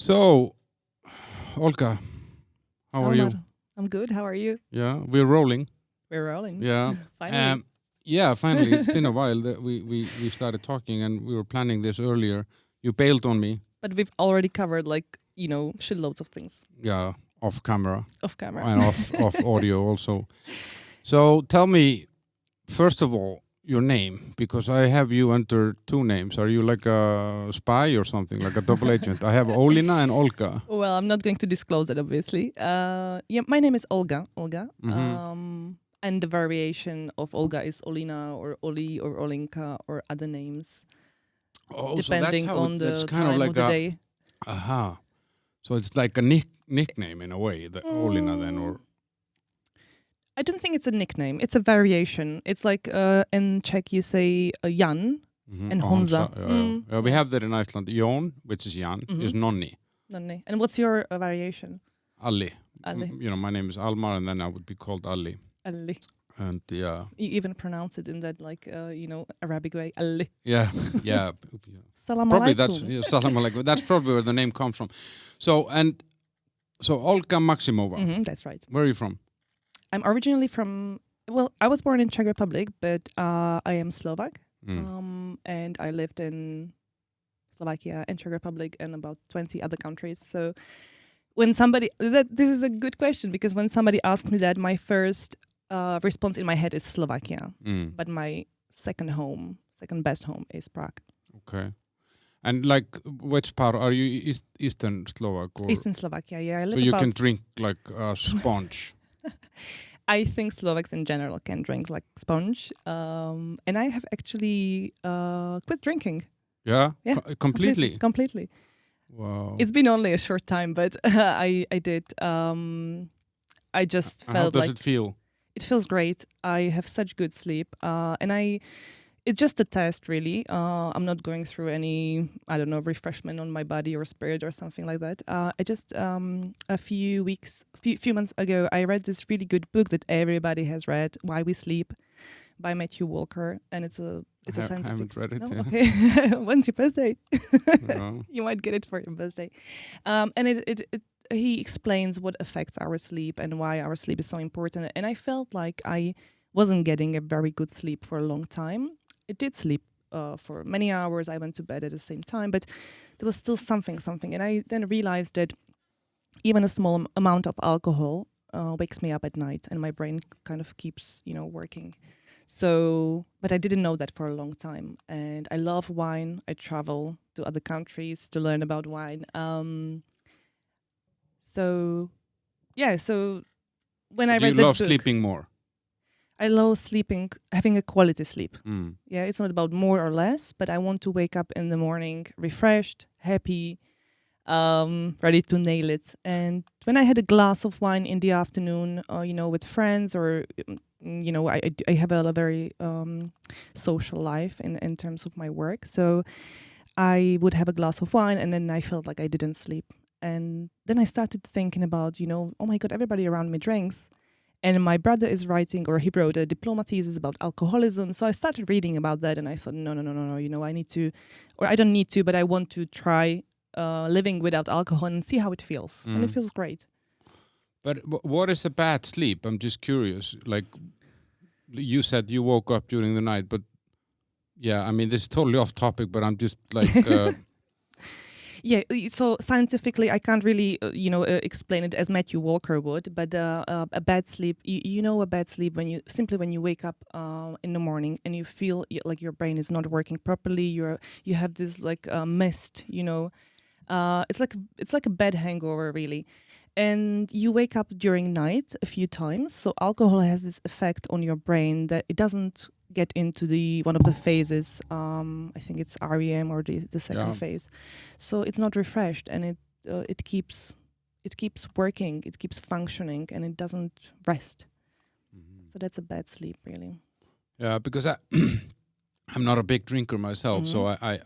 So, Olga, how are you? I'm good. How are you? Yeah, we're rolling. We're rolling. Yeah. Finally. Yeah, finally. It's been a while that we started talking and we were planning this earlier. You bailed on me. But we've already covered shitloads of things Yeah, off camera off camera. and off audio also. So tell me, first of all, your name, because I have you under two names. Are you like a spy or something, like a double agent? I have Olina and Olga. Well, I'm not going to disclose it, obviously. My name is Olga. And the variation of Olga is Olina or Oli or Olinka or other names, Oh, depending on the time of the day. Aha. So it's like a nickname in a way, the Olina then, or... I don't think it's a nickname. It's a variation. It's like in Czech you say Jan and Honza. We have that in Iceland. Jon, which is Jan, is Nonni. Nonni. And what's your variation? Ali. Ali. My name is Almar, and then I would be called Ali. Ali. And yeah. You even pronounce it in that Arabic way. Ali. Yeah. Salam probably alaikum. Salam alaikum. That's probably where the name comes from. So Olga Maximova. That's right. Where are you from? I'm originally from, I was born in Czech Republic, but I am Slovak. And I lived in Slovakia and Czech Republic and about 20 other countries. So when this is a good question, because when somebody asked me that, my first response in my head is Slovakia. But my second best home is Prague. Okay. And like, which part are you? Eastern Slovak? Or? Eastern Slovakia, yeah. I live so you can drink like a sponge. I think Slovaks in general can drink like sponge. And I have actually quit drinking. Yeah? Completely? Completely. Wow. It's been only a short time, but I did. I just felt like... How does it feel? It feels great. I have such good sleep. It's just a test, really. I'm not going through any, refreshment on my body or spirit or something like that. I just, a few months ago, I read this really good book that everybody has read, Why We Sleep, by Matthew Walker. And it's a scientific... I haven't read it. No? Yeah. Okay. When's your birthday? No. You might get it for your birthday. And he explains what affects our sleep and why our sleep is so important. And I felt like I wasn't getting a very good sleep for a long time. I did sleep for many hours. I went to bed at the same time, but there was still something. And I then realized that even a small amount of alcohol wakes me up at night and my brain kind of keeps, working. So, but I didn't know that for a long time. And I love wine. I travel to other countries to learn about wine. So when I read that book... Do you love sleeping more? I love sleeping, having a quality sleep. Yeah, it's not about more or less, but I want to wake up in the morning refreshed, happy, ready to nail it. And when I had a glass of wine in the afternoon, with friends, or I have a very social life in terms of my work. So I would have a glass of wine, and then I felt like I didn't sleep. And then I started thinking about, oh my God, everybody around me drinks. And my brother is writing, or he wrote a diploma thesis about alcoholism. So I started reading about that, and I thought, no, I need to, or I don't need to, but I want to try living without alcohol and see how it feels. And it feels great. But what is a bad sleep? I'm just curious. Like you said, you woke up during the night, but yeah, I mean, this is totally off topic, but I'm just like... Yeah, so scientifically, I can't really, explain it as Matthew Walker would. But a bad sleep, a bad sleep when you wake up in the morning and you feel like your brain is not working properly. You have this like mist, it's like a bad hangover really, and you wake up during night a few times. So alcohol has this effect on your brain that it doesn't get into one of the phases. I think it's REM or the second phase. So it's not refreshed, and it keeps working, it keeps functioning, and it doesn't rest. So that's a bad sleep, really. Yeah, because I'm not a big drinker myself, so I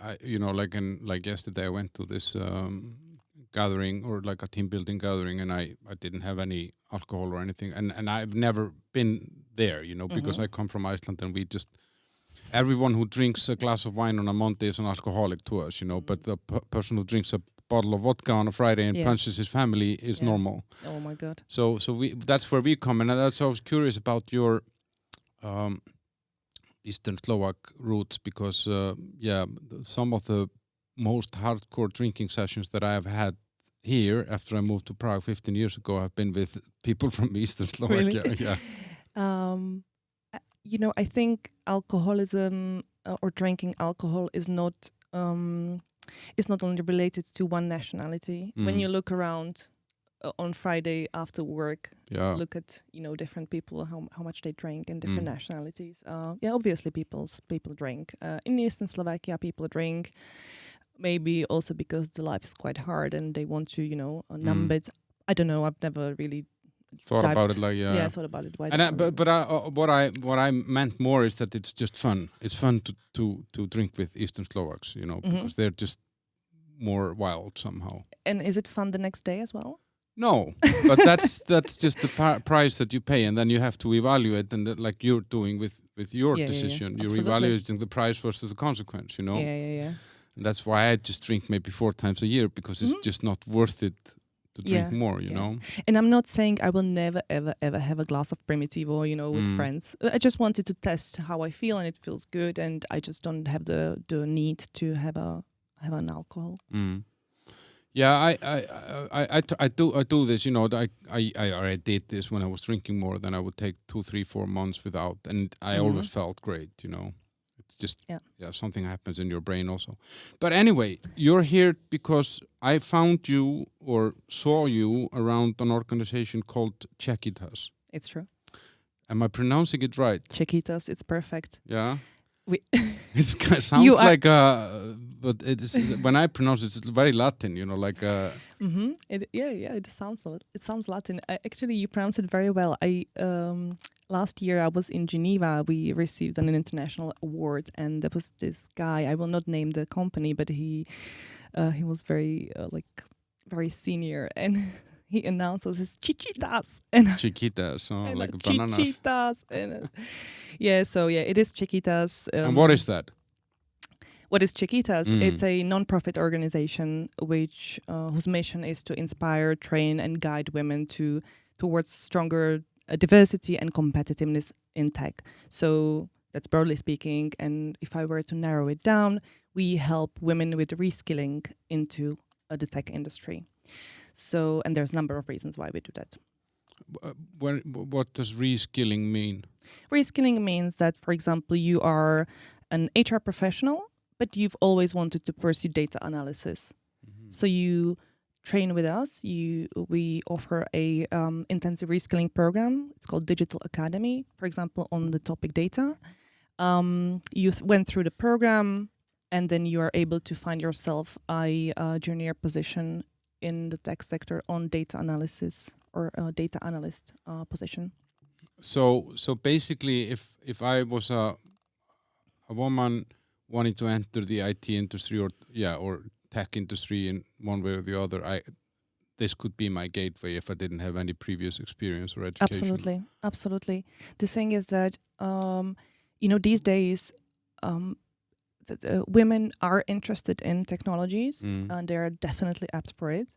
like yesterday I went to this gathering, or like a team building gathering, and I didn't have any alcohol or anything, and I've never been there, because I come from Iceland, and we just everyone who drinks a glass of wine on a Monday is an alcoholic to us, but the person who drinks a bottle of vodka on a Friday and punches his family is normal. Oh my God. So that's where we come in, and that's why I was curious about your Eastern Slovak roots, because some of the most hardcore drinking sessions that I have had here after I moved to Prague 15 years ago have been with people from Eastern Slovakia. Really? Yeah. I think alcoholism or drinking alcohol is not only related to one nationality. When you look around on Friday after work, look at different people, how much they drink in different nationalities. Obviously people drink. In Eastern Slovakia, people drink. Maybe also because the life is quite hard and they want to numb it. I don't know. I've never really thought about it I thought about it. What I meant more is that it's just fun. It's fun to drink with Eastern Slovaks, because they're just more wild somehow. And is it fun the next day as well? No, but that's just the price that you pay, and then you have to evaluate, and like you're doing with your decision, you're evaluating the price versus the consequence. Yeah. And that's why I just drink maybe 4 times a year, because it's just not worth it to drink more, you know. And I'm not saying I will never ever have a glass of Primitivo, with friends. I just wanted to test how I feel, and it feels good, and I just don't have the need to have an alcohol. Yeah, I do this, I already did this when I was drinking more. Then I would take 2, 3, 4 months without, and I always felt great, It's just something happens in your brain also. But anyway, you're here because I found you or saw you around an organization called Czechitas. It's true. Am I pronouncing it right? Czechitas, it's perfect. Yeah. It sounds like but it's when I pronounce it, it's very Latin, like It sounds Latin. Actually, you pronounce it very well. Last year I was in Geneva. We received an international award, and there was this guy. I will not name the company, but he was very very senior, and he announces his Czechitas and Czechitas, like bananas. Czechitas, and it is Czechitas. And what is that? What is Czechitas? It's a non-profit organization whose mission is to inspire, train, and guide women towards stronger diversity and competitiveness in tech. So that's broadly speaking. And if I were to narrow it down, we help women with reskilling into the tech industry. So, and there's a number of reasons why we do that. What does reskilling mean? Reskilling means that, for example, you are an HR professional, but you've always wanted to pursue data analysis. So you train with us. We offer a intensive reskilling program. It's called Digital Academy, for example, on the topic data. You went through the program, and then you are able to find yourself a junior position in the tech sector on data analysis or a data analyst position. So basically, if I was a woman wanting to enter the IT industry or tech industry in one way or the other, this could be my gateway if I didn't have any previous experience or education. Absolutely. The thing is that these days women are interested in technologies and they are definitely apt for it.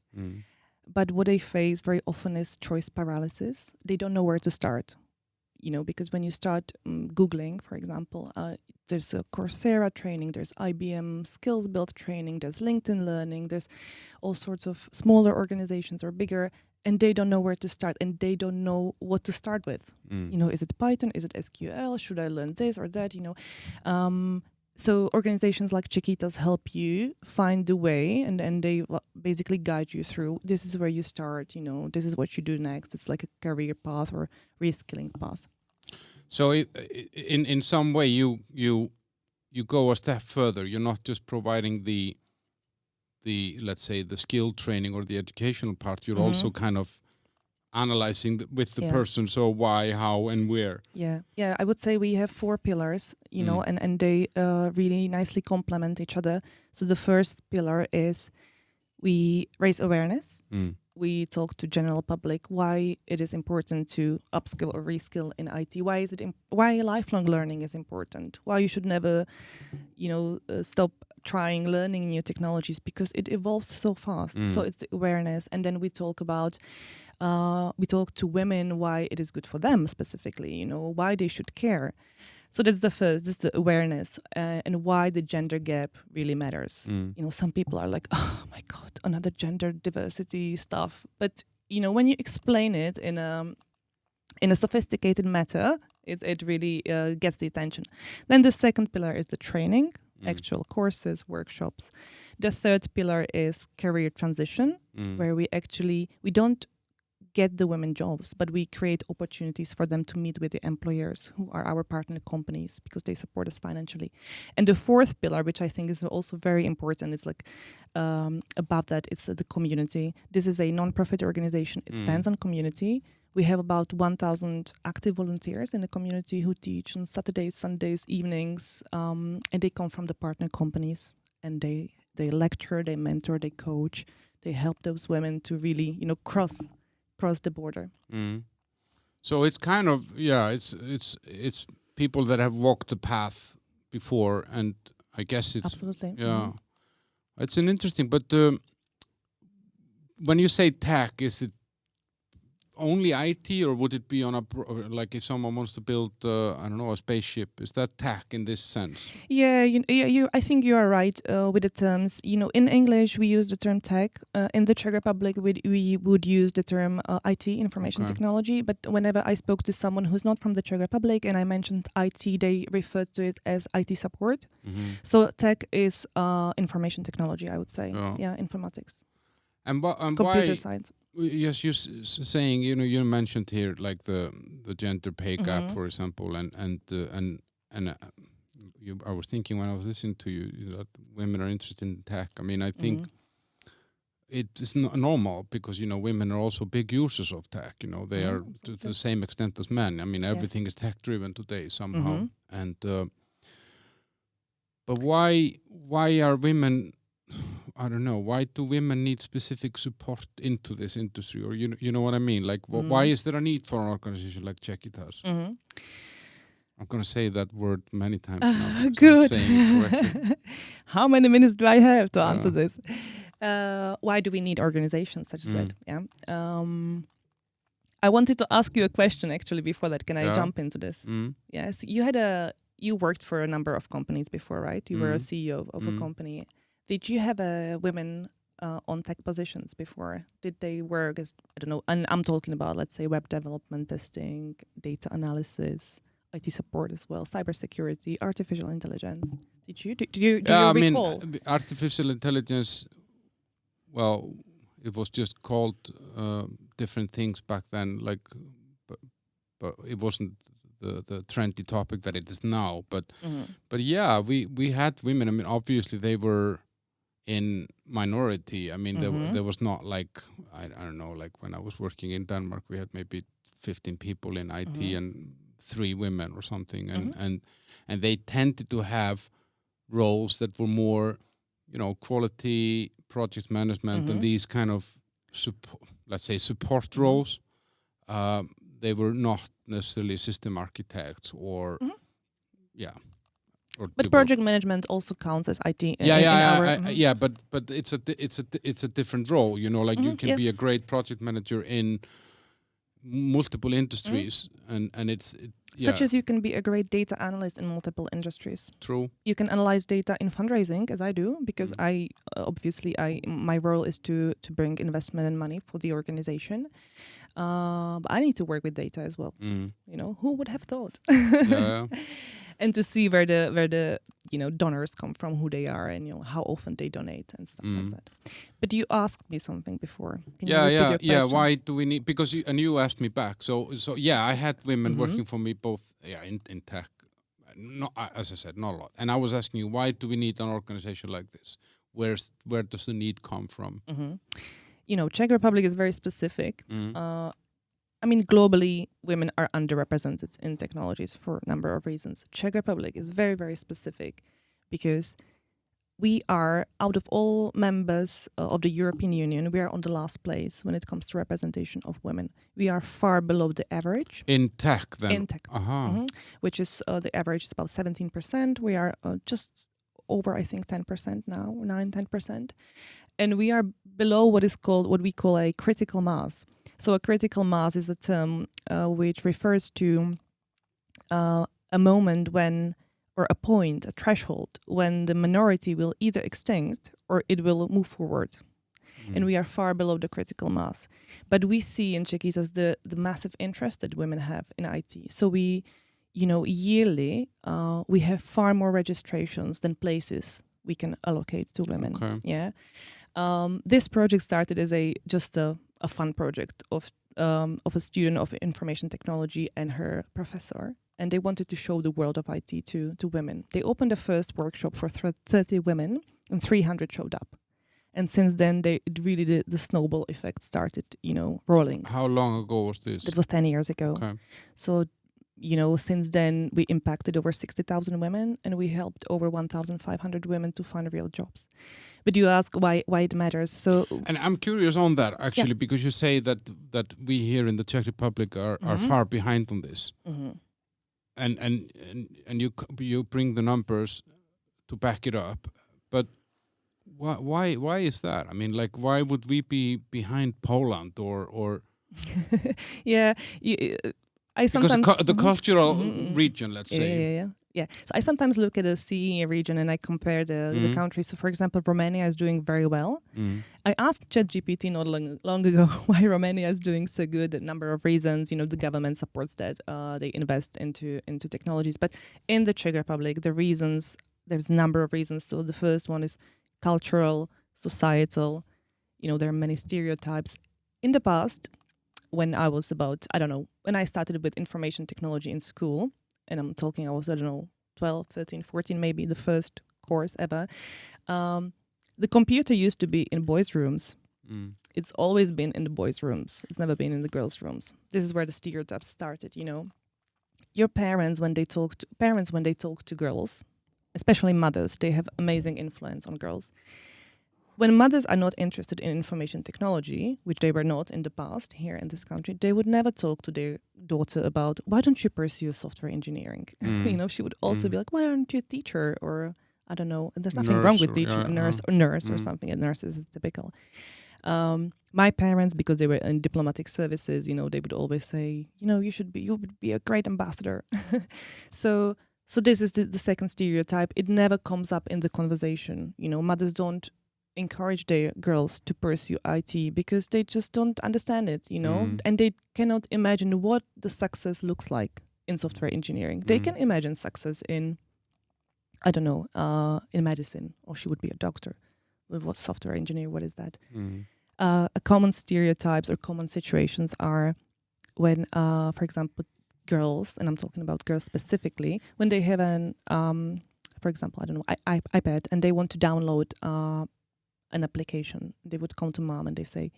But what they face very often is choice paralysis. They don't know where to start. Because when you start Googling, for example, there's a Coursera training, there's IBM Skills Build training, there's LinkedIn Learning, there's all sorts of smaller organizations or bigger, and they don't know where to start, and they don't know what to start with. Is it Python? Is it SQL? Should I learn this or that? So organizations like Czechitas help you find the way, and they basically guide you through. This is where you start. This is what you do next. It's like a career path or reskilling path. So in some way you go a step further. You're not just providing the let's say the skill training or the educational part. You're also kind of analyzing with the person. So why, how, and where? Yeah. I would say we have 4 pillars, and they really nicely complement each other. So the first pillar is we raise awareness. We talk to general public why it is important to upskill or reskill in IT. Why lifelong learning is important. Why you should never, stop trying, learning new technologies because it evolves so fast. So it's the awareness, and then we talk to women why it is good for them specifically, why they should care. So that's the first, this is the awareness and why the gender gap really matters. Some people are like, oh my God, another gender diversity stuff. But, when you explain it in a sophisticated matter, it really gets the attention. Then the second pillar is the training, actual courses, workshops. The third pillar is career transition, where we don't get the women jobs, but we create opportunities for them to meet with the employers who are our partner companies because they support us financially. And the fourth pillar, which I think is also very important, it's like above that, it's the community. This is a non-profit organization. It stands on community. We have about 1,000 active volunteers in the community who teach on Saturdays, Sundays, evenings, and they come from the partner companies, and they lecture, they mentor, they coach, they help those women to really, cross the border. So it's kind of it's people that have walked the path before, and I guess it's absolutely it's an interesting. But when you say tech, is it only IT, or would it be on like if someone wants to build a spaceship? Is that tech in this sense? Yeah, I think you are right with the terms. In English we use the term tech. In the Czech Republic we would use the term IT, information technology. But whenever I spoke to someone who's not from the Czech Republic and I mentioned IT, they referred to it as IT support. So tech is information technology, I would say. Yeah, informatics. And computer why, science. Yes, you're saying you mentioned here like the gender pay gap, for example, and I was thinking when I was listening to you that women are interested in tech. I mean, I think it is normal because women are also big users of tech. They are to the same extent as men. I mean, everything is tech driven today somehow. And but why are women? I don't know. Why do women need specific support into this industry? Or you know what I mean? Like, why is there a need for an organization like Czechitas? I'm going to say that word many times now. Good. I'm saying it correctly. How many minutes do I have to answer this? Why do we need organizations such as that? Yeah. I wanted to ask you a question actually before that. Can I jump into this? Yes. You worked for a number of companies before, right? You were a CEO of a company. Did you have women on tech positions before? Did they work as, I don't know, and I'm talking about, let's say, web development, testing, data analysis, IT support as well, cybersecurity, artificial intelligence. Did you? Do you recall? I mean, artificial intelligence, well, it was just called different things back then, like, but it wasn't the trendy topic that it is now. But yeah, we had women. I mean, obviously they were in minority. I mean, there was not like, I don't know, like when I was working in Denmark, we had maybe 15 people in IT and 3 women or something. And they tended to have roles that were more, quality, project management, and these kind of, support roles. They were not necessarily system architects or, But project management also counts as IT. But it's a different role. Like you can be a great project manager in multiple industries, and it's such as you can be a great data analyst in multiple industries. True. You can analyze data in fundraising, as I do, because my role is to bring investment and money for the organization. But I need to work with data as well. Who would have thought? And to see where the donors come from, who they are, and how often they donate and stuff like that. But you asked me something before. Can you repeat your question? Why do we need? Because you asked me back. So I had women working for me both. In tech. Not, as I said, not a lot. And I was asking you, why do we need an organization like this? Where does the need come from? Czech Republic is very specific. I mean, globally, women are underrepresented in technologies for a number of reasons. Czech Republic is very, very specific because we are, out of all members of the European Union, we are on the last place when it comes to representation of women. We are far below the average. In tech, then? In tech. Which is, the average is about 17%. We are just over, I think, 10% now, 9-10%. And we are below what we call a critical mass. So a critical mass is a term which refers to a moment when, or a point, a threshold, when the minority will either extinct or it will move forward. And we are far below the critical mass. But we see in Czechitas the massive interest that women have in IT. So we, yearly, we have far more registrations than places we can allocate to women. Okay. Yeah. This project started as just a fun project of a student of information technology and her professor. And they wanted to show the world of IT to women. They opened the first workshop for 30 women, and 300 showed up. And since then, the snowball effect started, rolling. How long ago was this? That was 10 years ago. Okay. So, since then, we impacted over 60,000 women, and we helped over 1,500 women to find real jobs. But you ask why it matters. So, and I'm curious on that, actually, because you say that we here in the Czech Republic are far behind on this. Mm-hmm. And you bring the numbers to back it up, but why is that? I mean, like, why would we be behind Poland or? Yeah, I sometimes because the cultural region, let's say. Yeah. So I sometimes look at a CEE region and I compare the countries. So, for example, Romania is doing very well. I asked ChatGPT not long ago why Romania is doing so good. A number of reasons. The government supports that. They invest into technologies. But in the Czech Republic, there's a number of reasons. So the first one is cultural, societal. There are many stereotypes. In the past, when I was when I started with information technology in school, and I'm talking, I was, 12, 13, 14, maybe the first course ever. The computer used to be in boys' rooms. It's always been in the boys' rooms. It's never been in the girls' rooms. This is where the stereotypes started, Your parents, when they talk to girls, especially mothers, they have amazing influence on girls. When mothers are not interested in information technology, which they were not in the past here in this country, they would never talk to their daughter about, why don't you pursue software engineering? She would also be like, why aren't you a teacher? Or, I don't know, there's nothing wrong with teaching, a nurse or something. A nurse is typical. My parents, because they were in diplomatic services, they would always say, you would be a great ambassador. So this is the second stereotype. It never comes up in the conversation. Mothers don't encourage their girls to pursue IT because they just don't understand it, and they cannot imagine what the success looks like in software engineering. They can imagine success in, in medicine, or she would be a doctor. With what software engineer, what is that? Common stereotypes or common situations are when, for example, girls, and I'm talking about girls specifically, when they have an, for example, iPad, and they want to download an application, they would come to mom and they say,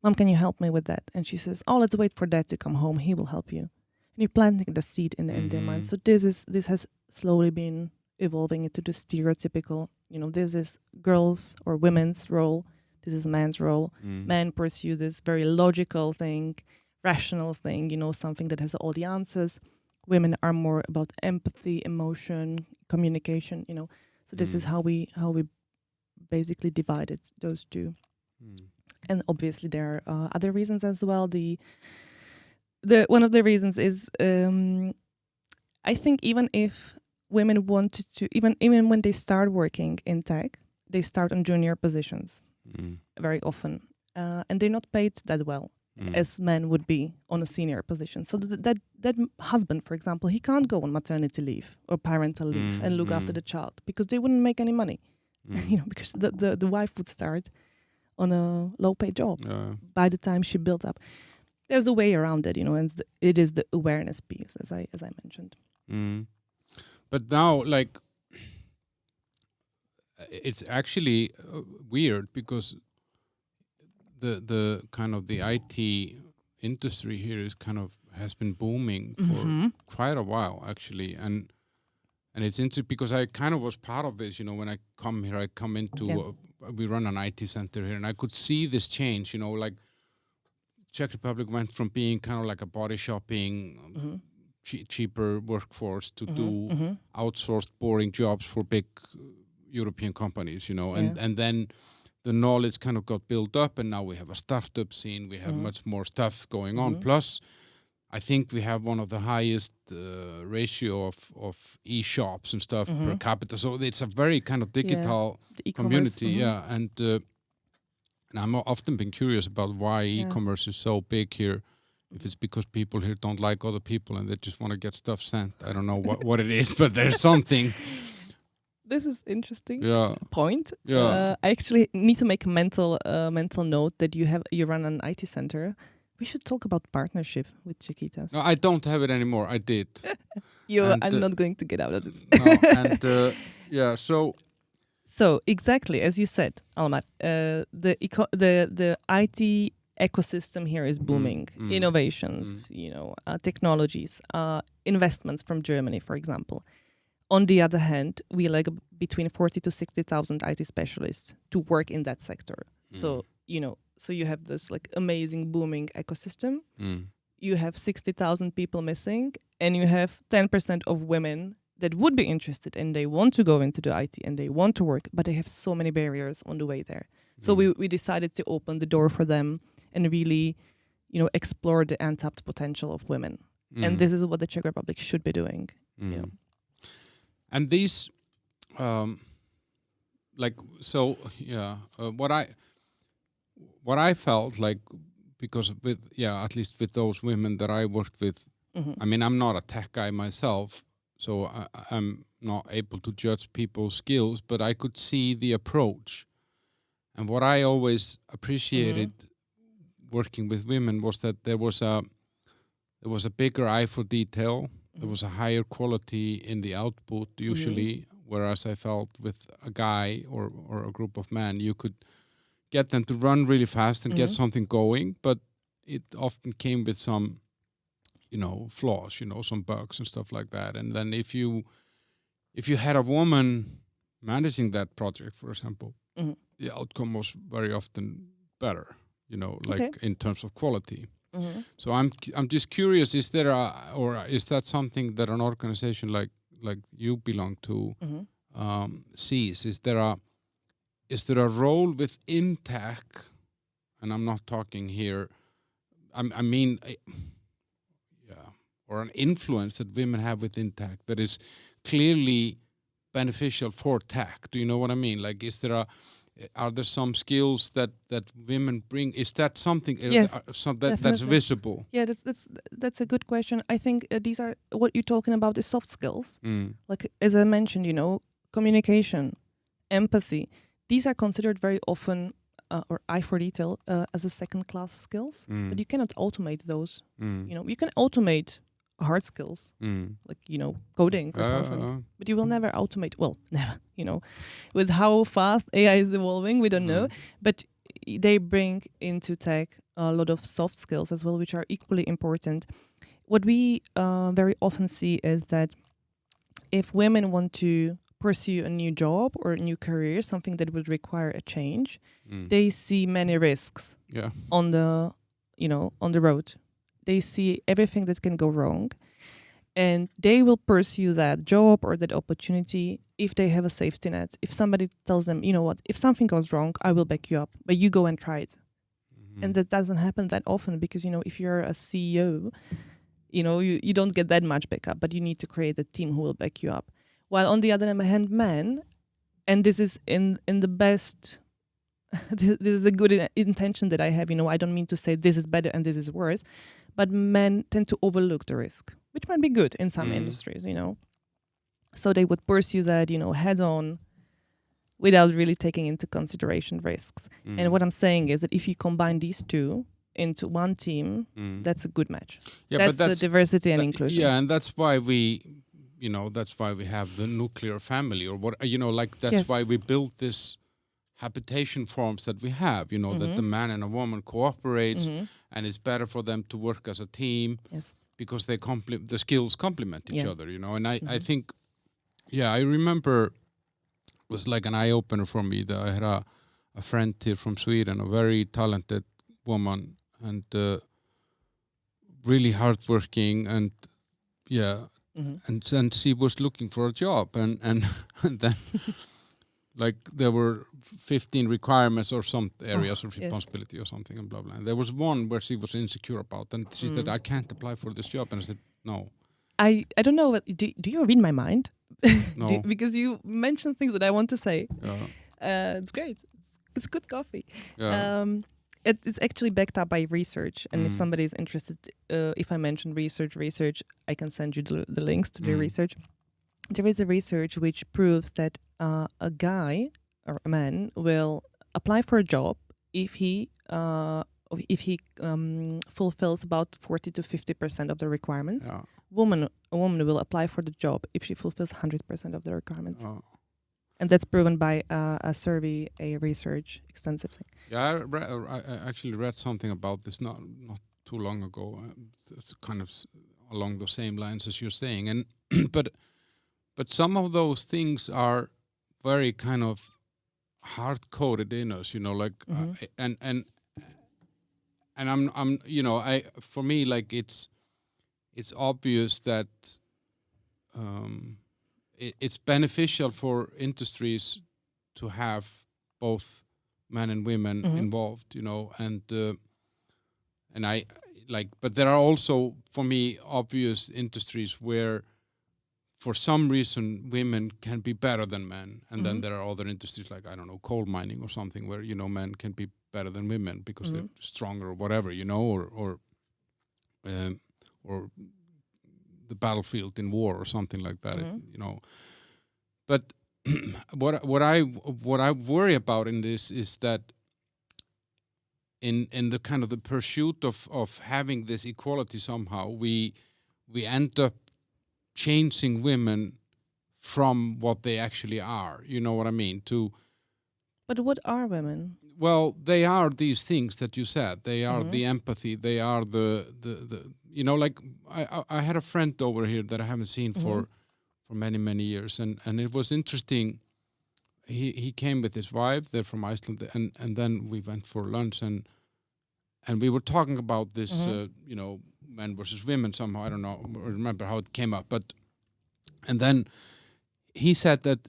Mom, can you help me with that? And she says, oh, let's wait for dad to come home. He will help you. And you're planting the seed in their mind. So this has slowly been evolving into the stereotypical, this is girls' or women's role. This is man's role. Men pursue this very logical thing, rational thing, something that has all the answers. Women are more about empathy, emotion, communication, So this is how we basically divided those two. And obviously there are other reasons as well. The one of the reasons is I think even if women wanted to, even when they start working in tech, they start on junior positions very often, and they're not paid that well as men would be on a senior position. So that husband, for example, he can't go on maternity leave or parental leave and look after the child because they wouldn't make any money. Because the wife would start on a low-paid job by the time she built up. There's a way around it, and it is the awareness piece, as I mentioned. But now, like, it's actually weird because the kind of the IT industry here is has been booming for quite a while, actually, and it's interesting because I kind of was part of this, when I come here, I come into, we run an IT center here, and I could see this change, like Czech Republic went from being kind of like a body shopping, cheaper workforce to do outsourced boring jobs for big European companies, and then the knowledge kind of got built up, and now we have a startup scene. We have much more stuff going on. Plus, I think we have one of the highest ratio of e-shops and stuff per capita. So it's a very kind of digital community. And I'm often been curious about why e-commerce is so big here. If it's because people here don't like other people and they just want to get stuff sent. I don't know what it is, but there's something. This is interesting point. Yeah. I actually need to make a mental note that you run an IT center. We should talk about partnership with Czechitas. No, I don't have it anymore. I did. I'm not going to get out of this. So exactly as you said, Almar, the IT ecosystem here is booming. Innovations, technologies, investments from Germany, for example. On the other hand, we like between 40 to 60,000 IT specialists to work in that sector. So you have this like amazing booming ecosystem. You have 60,000 people missing, and you have 10% of women that would be interested and they want to go into the IT and they want to work, but they have so many barriers on the way there. So we decided to open the door for them and really, explore the untapped potential of women. And this is what the Czech Republic should be doing. And these, what I felt like, because at least with those women that I worked with, I mean, I'm not a tech guy myself, so I'm not able to judge people's skills, but I could see the approach. And what I always appreciated working with women was that there was a bigger eye for detail. There was a higher quality in the output usually, whereas I felt with a guy or a group of men, you could get them to run really fast and get something going, but it often came with some, flaws, some bugs and stuff like that. And then if you had a woman managing that project, for example, the outcome was very often better, in terms of quality. So I'm just curious, is there or is that something that an organization like you belong to sees? Is there a role within tech, and I'm not talking here, or an influence that women have within tech that is clearly beneficial for tech? Do you know what I mean? Like, are there some skills that women bring? Is that something that's visible? Yeah, that's a good question. I think these are what you're talking about is soft skills. Like as I mentioned, communication, empathy. These are considered very often, or eye for detail, as a second-class skills. But you cannot automate those. You can automate hard skills, like coding or something. But you will never automate. Well, never. With how fast AI is evolving, we don't know. But they bring into tech a lot of soft skills as well, which are equally important. What we very often see is that if women want to pursue a new job or a new career, something that would require a change, they see many risks on the road. They see everything that can go wrong, and they will pursue that job or that opportunity if they have a safety net. If somebody tells them, if something goes wrong, I will back you up, but you go and try it. And that doesn't happen that often because, if you're a CEO, you don't get that much backup, but you need to create a team who will back you up. While on the other hand, men, and this is in the best, this is a good intention that I have, I don't mean to say this is better and this is worse, but men tend to overlook the risk, which might be good in some industries, So they would pursue that, head on without really taking into consideration risks. And what I'm saying is that if you combine these two into one team, that's a good match. Yeah, that's the diversity and inclusion. Yeah, and that's why we have the nuclear family, or what, that's why we built this habitation forms that we have, that the man and a woman cooperates, and it's better for them to work as a team because the skills complement each other, and I think, I remember it was like an eye-opener for me that I had a friend here from Sweden, a very talented woman, and really hardworking, and and she was looking for a job, and then like there were 15 requirements or some areas of yes. responsibility or something and blah blah. And there was one where she was insecure about, and she said, "I can't apply for this job," and I said, "No." I don't know. Do you read my mind? No. Because you mentioned things that I want to say. Yeah. It's great. It's good coffee. Yeah. It's actually backed up by research, and if somebody is interested, if I mention research, I can send you the links to the research. There is a research which proves that a guy or a man will apply for a job if he fulfills about 40 to 50% of the requirements. Yeah. A woman will apply for the job if she fulfills 100% of the requirements. Oh. And that's proven by a survey, a research, extensive thing. Yeah, I actually read something about this not too long ago. It's kind of along the same lines as you're saying, and but some of those things are very kind of hard coded in us, like and I'm for me, like it's obvious that it's beneficial for industries to have both men and women involved, and I like, but there are also for me obvious industries where for some reason women can be better than men, and then there are other industries like, I don't know, coal mining or something where men can be better than women because they're stronger or whatever, or the battlefield in war or something like that, But what I worry about in this is that in the kind of the pursuit of having this equality somehow, we end up changing women from what they actually are. You know what I mean? But what are women? Well, they are these things that you said. They are the empathy. They are the like I had a friend over here that I haven't seen for many years, and it was interesting. He came with his wife. They're from Iceland, and then we went for lunch, and we were talking about this men versus women somehow. I don't know, remember how it came up, and then he said that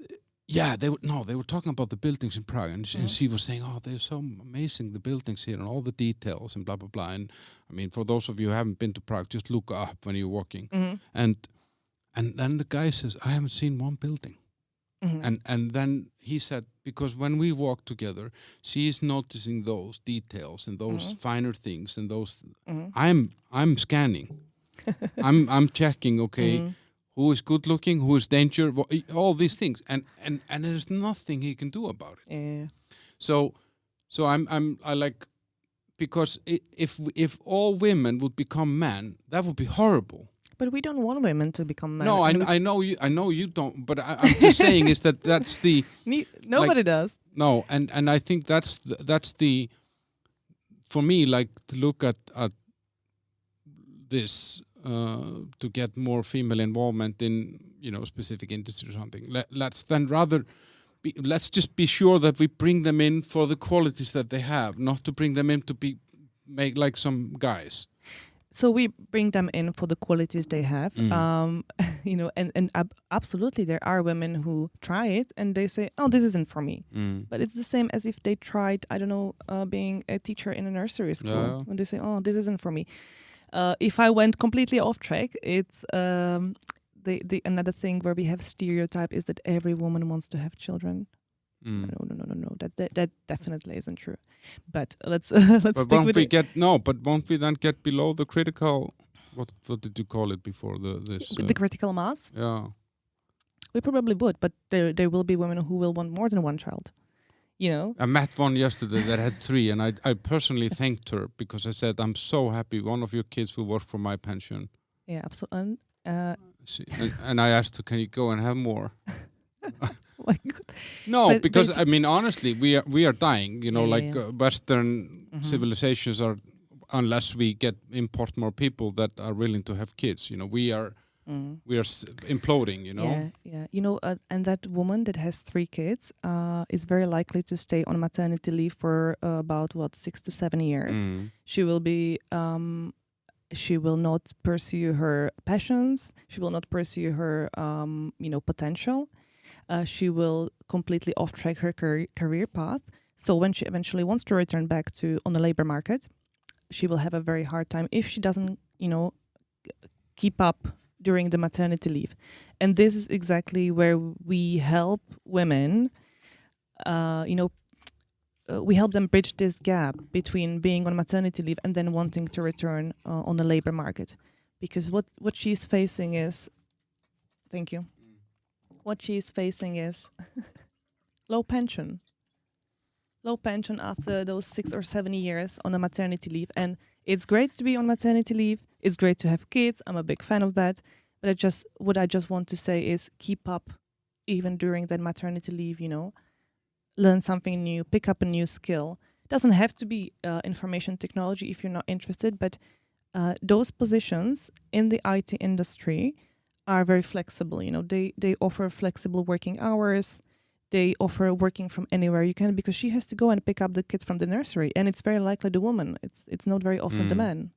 they were talking about the buildings in Prague, and she was saying, oh, they're so amazing, the buildings here and all the details and blah blah blah. And I mean, for those of you who haven't been to Prague, just look up when you're walking, and then the guy says, I haven't seen one building. And then he said, because when we walk together, she is noticing those details and those finer things and those. I'm scanning. I'm checking. Okay, who is good looking, who is danger, all these things, and there's nothing he can do about it. Yeah. So I like, because if all women would become men, that would be horrible. But we don't want women to become men. No, I know you don't. But I'm just saying is that's the nobody does. No, and I think that's the for me, like, to look at this to get more female involvement in specific industry or something. Let's then rather let's just be sure that we bring them in for the qualities that they have, not to bring them in to make like some guys. So we bring them in for the qualities they have, and absolutely there are women who try it and they say, oh, this isn't for me. But it's the same as if they tried, I don't know, being a teacher in a nursery school. When they say, oh, this isn't for me. If I went completely off track, it's the another thing where we have stereotype is that every woman wants to have children. No. That definitely isn't true. But let's but stick won't with we it. But won't we then get below the critical? What did you call it before this? The critical mass. Yeah. We probably would, but there will be women who will want more than one child. I met one yesterday that had 3, and I personally thanked her because I said, I'm so happy one of your kids will work for my pension. Yeah, absolutely. And I asked her, can you go and have more? My God. No, But because I mean, honestly, we are dying. Western civilizations are, unless we import more people that are willing to have kids. We are imploding. Yeah. And that woman that has 3 kids is very likely to stay on maternity leave for about 6 to 7 years. She will be. She will not pursue her passions. She will not pursue her, potential. she will completely off track her career path. So when she eventually wants to return back to on the labor market, she will have a very hard time if she doesn't, keep up during the maternity leave. And this is exactly where we help women, we help them bridge this gap between being on maternity leave and then wanting to return on the labor market. Because what she's facing is, thank you, what she's facing is low pension. Low pension after those 6 or 7 years on a maternity leave. And it's great to be on maternity leave. It's great to have kids. I'm a big fan of that. But what I just want to say is keep up even during that maternity leave, learn something new, pick up a new skill. It doesn't have to be information technology if you're not interested, but those positions in the IT industry are very flexible. They offer flexible working hours. They offer working from anywhere you can, because she has to go and pick up the kids from the nursery, and it's very likely the woman. It's not very often the man.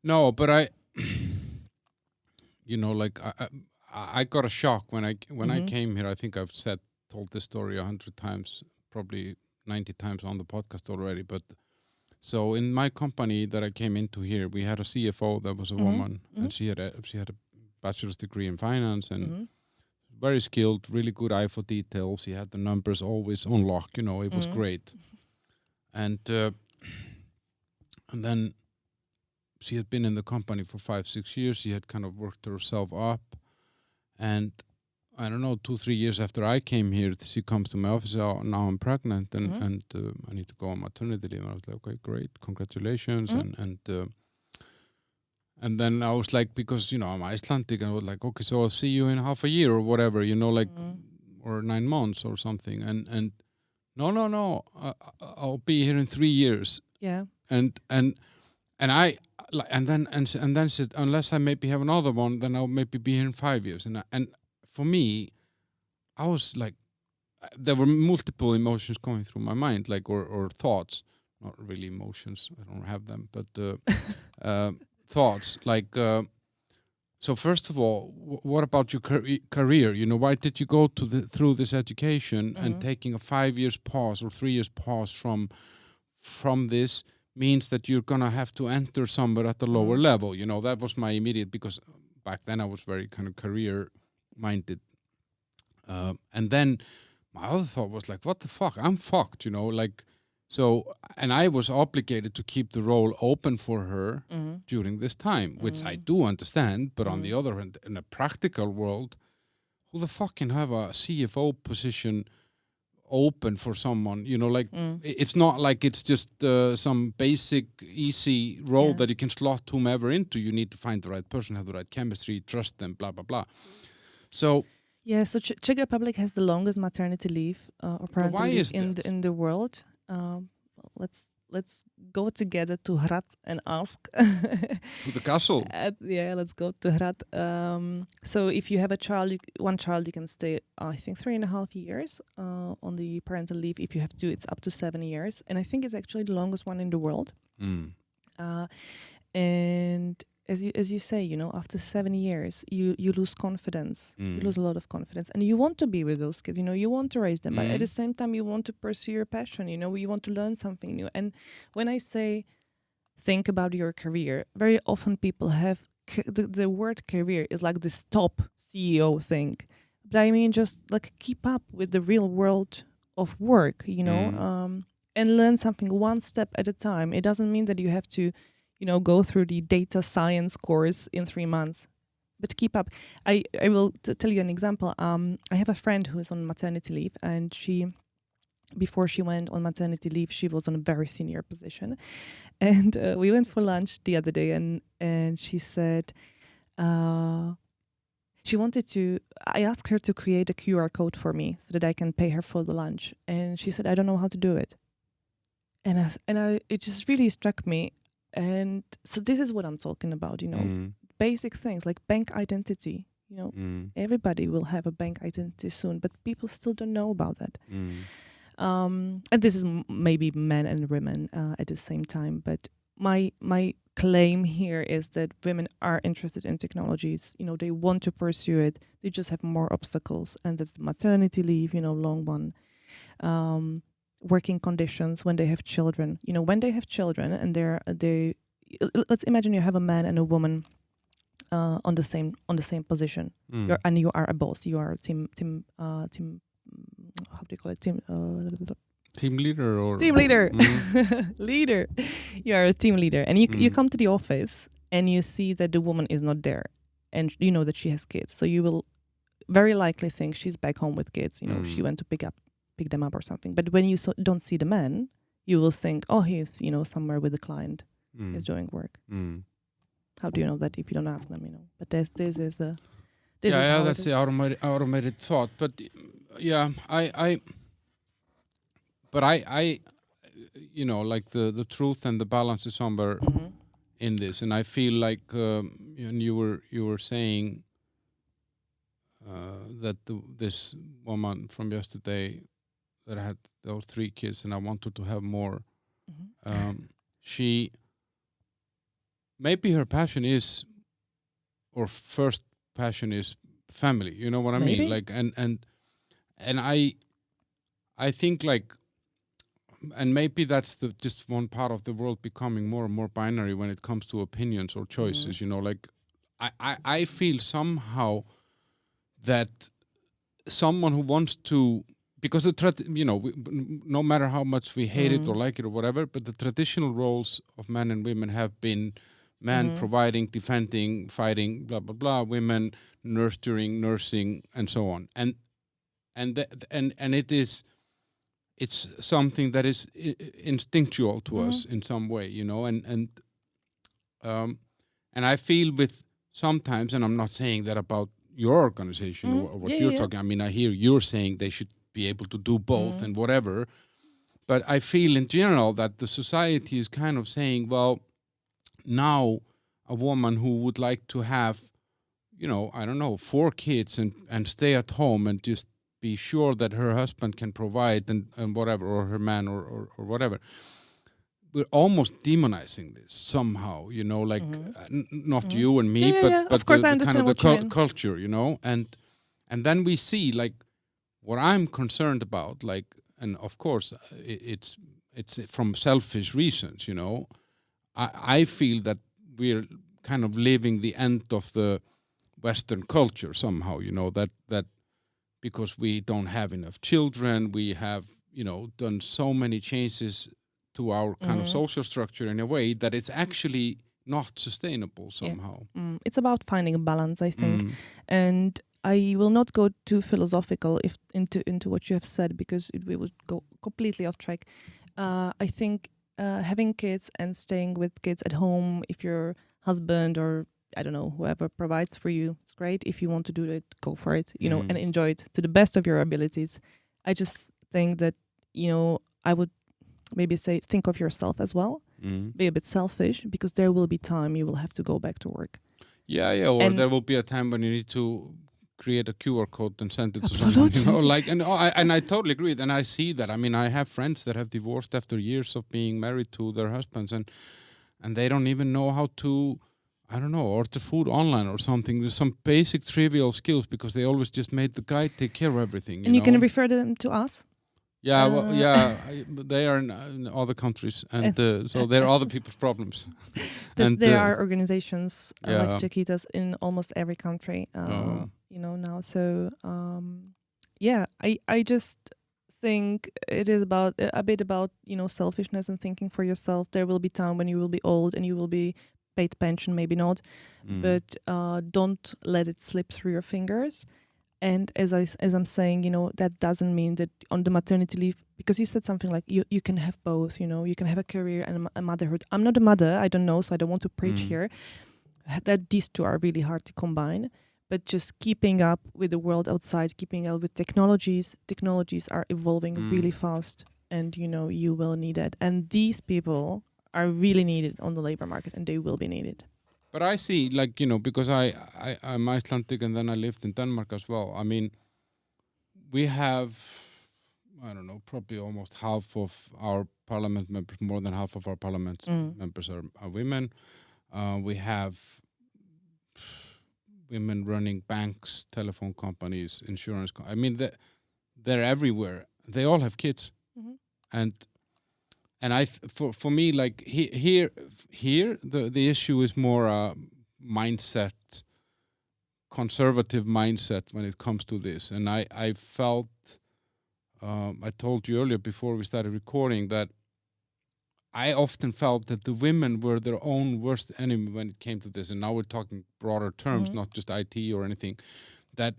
No, but I got a shock when I came here. I think I've told this story 100 times, probably 90 times on the podcast already. But so in my company that I came into here, we had a CFO that was a woman, and she had a bachelor's degree in finance and very skilled, really good eye for details. He had the numbers always on lock. It was great. And then she had been in the company for 5-6 years. She had kind of worked herself up, and I don't know, 2-3 years after I came here, she comes to my office. Oh, now I'm pregnant and I need to go on maternity leave. And I was like, okay, great, congratulations. And then I was like, because I'm Icelandic, and I was like, okay, so I'll see you in half a year or whatever, or 9 months or something. And no, I'll be here in 3 years. Yeah. And then said, unless I maybe have another one, then I'll maybe be here in 5 years. And for me, I was like, there were multiple emotions going through my mind, or thoughts, not really emotions. I don't have them, but thoughts. So first of all, what about your career? Why did you go through this education and taking a 5 years pause or 3 years pause from this means that you're gonna have to enter somewhere at the lower level. That was my immediate, because back then I was very kind of career minded. And then my other thought was like, what the fuck? I'm fucked, So, and I was obligated to keep the role open for her during this time, which I do understand. But on the other hand, in a practical world, who the fuck can have a CFO position open for someone? It's not like it's just some basic, easy role that you can slot whomever into. You need to find the right person, have the right chemistry, trust them, blah, blah, blah. So... Yeah, so Czech Republic has the longest maternity leave or parental leave in the world. Let's go together to Hrad and ask. To the castle. Let's go to Hrad. So if you have one child, you can stay, I think, 3.5 years on the parental leave. If you have two, it's up to 7 years. And I think it's actually the longest one in the world. And as you say, after 7 years, you lose confidence. You lose a lot of confidence, and you want to be with those kids. You want to raise them, but at the same time, you want to pursue your passion. You want to learn something new. And when I say think about your career, very often people have the word career is like this top CEO thing, but I mean just like keep up with the real world of work. And learn something one step at a time. It doesn't mean that you have to go through the data science course in 3 months, but keep up. I will tell you an example. I have a friend who is on maternity leave, and before she went on maternity leave, she was on a very senior position. And we went for lunch the other day, and she said I asked her to create a QR code for me so that I can pay her for the lunch. And she said, I don't know how to do it. And it just really struck me. And so this is what I'm talking about, basic things like bank identity. Everybody will have a bank identity soon, but people still don't know about that. And this is maybe men and women at the same time. But my claim here is that women are interested in technologies. They want to pursue it. They just have more obstacles, and that's the maternity leave, long one. Working conditions when they have children. When they have children and let's imagine you have a man and a woman on the same position. And you are a boss. You are team. How do you call it? Team leader or team leader. Leader. You are a team leader, and you come to the office and you see that the woman is not there, and you know that she has kids. So you will very likely think she's back home with kids. She went to pick them up or something. But when you don't see the man, you will think, oh, he's somewhere with the client, is doing work. How do you know that if you don't ask them? But this is the that's the automated thought. But I like the truth and the balance is somewhere in this, and I feel like and you were saying that this woman from yesterday that had those 3 kids, and I wanted to have more. She maybe her passion is, or first passion is family. You know what I mean? Like and I think like. And maybe that's just one part of the world becoming more and more binary when it comes to opinions or choices. Like I feel somehow that someone who wants to, because no matter how much we hate it or like it or whatever, but the traditional roles of men and women have been men providing, defending, fighting, blah blah blah, women nurturing, nursing, and so on, and it is. It's something that is instinctual to us in some way, and I feel with sometimes, and I'm not saying that about your organization or what you're talking. I mean, I hear you're saying they should be able to do both and whatever, but I feel in general that the society is kind of saying, well, now a woman who would like to have, 4 kids and stay at home and just be sure that her husband can provide and whatever, or her man or whatever. We're almost demonizing this somehow, like not you and me, but of course, the I understand kind of the culture, and then we see like what I'm concerned about, like, and of course it's from selfish reasons, I feel that we're kind of living the end of the Western culture somehow, that because we don't have enough children, we have, done so many changes to our kind of social structure in a way that it's actually not sustainable somehow. It's about finding a balance, I think. And I will not go too philosophical into what you have said, because we would go completely off track. I think having kids and staying with kids at home, if your husband or I don't know, whoever provides for you, it's great. If you want to do it, go for it, and enjoy it to the best of your abilities. I just think that, I would maybe say, think of yourself as well. Be a bit selfish, because there will be time you will have to go back to work. Or there will be a time when you need to create a QR code and send it to someone, and I totally agree. And I see that. I mean, I have friends that have divorced after years of being married to their husbands, and they don't even know how to, I don't know, order food online or something. There's some basic trivial skills because they always just made the guy take care of everything. And you can refer them to us? They are in other countries, and so they're other people's problems. And there are organizations like Czechitas in almost every country, now. So, I just think it is about a bit about, selfishness and thinking for yourself. There will be time when you will be old and you will be paid pension, maybe not, but don't let it slip through your fingers. And as I'm saying, that doesn't mean that on the maternity leave, because you said something like you can have both, you can have a career and a motherhood. I'm not a mother, I don't know, so I don't want to preach here. That these two are really hard to combine. But just keeping up with the world outside, keeping up with technologies are evolving really fast, and you will need it. And these people are really needed on the labor market, and they will be needed. But I see, like, because I'm Icelandic and then I lived in Denmark as well. I mean, we have I don't know, probably almost half of our parliament members, more than half of our parliament members are women. We have women running banks, telephone companies, insurance. I mean, they're everywhere. They all have kids, and for me, like here, the issue is more mindset, conservative mindset when it comes to this. And I felt, I told you earlier before we started recording that I often felt that the women were their own worst enemy when it came to this. And now we're talking broader terms, not just IT or anything. That,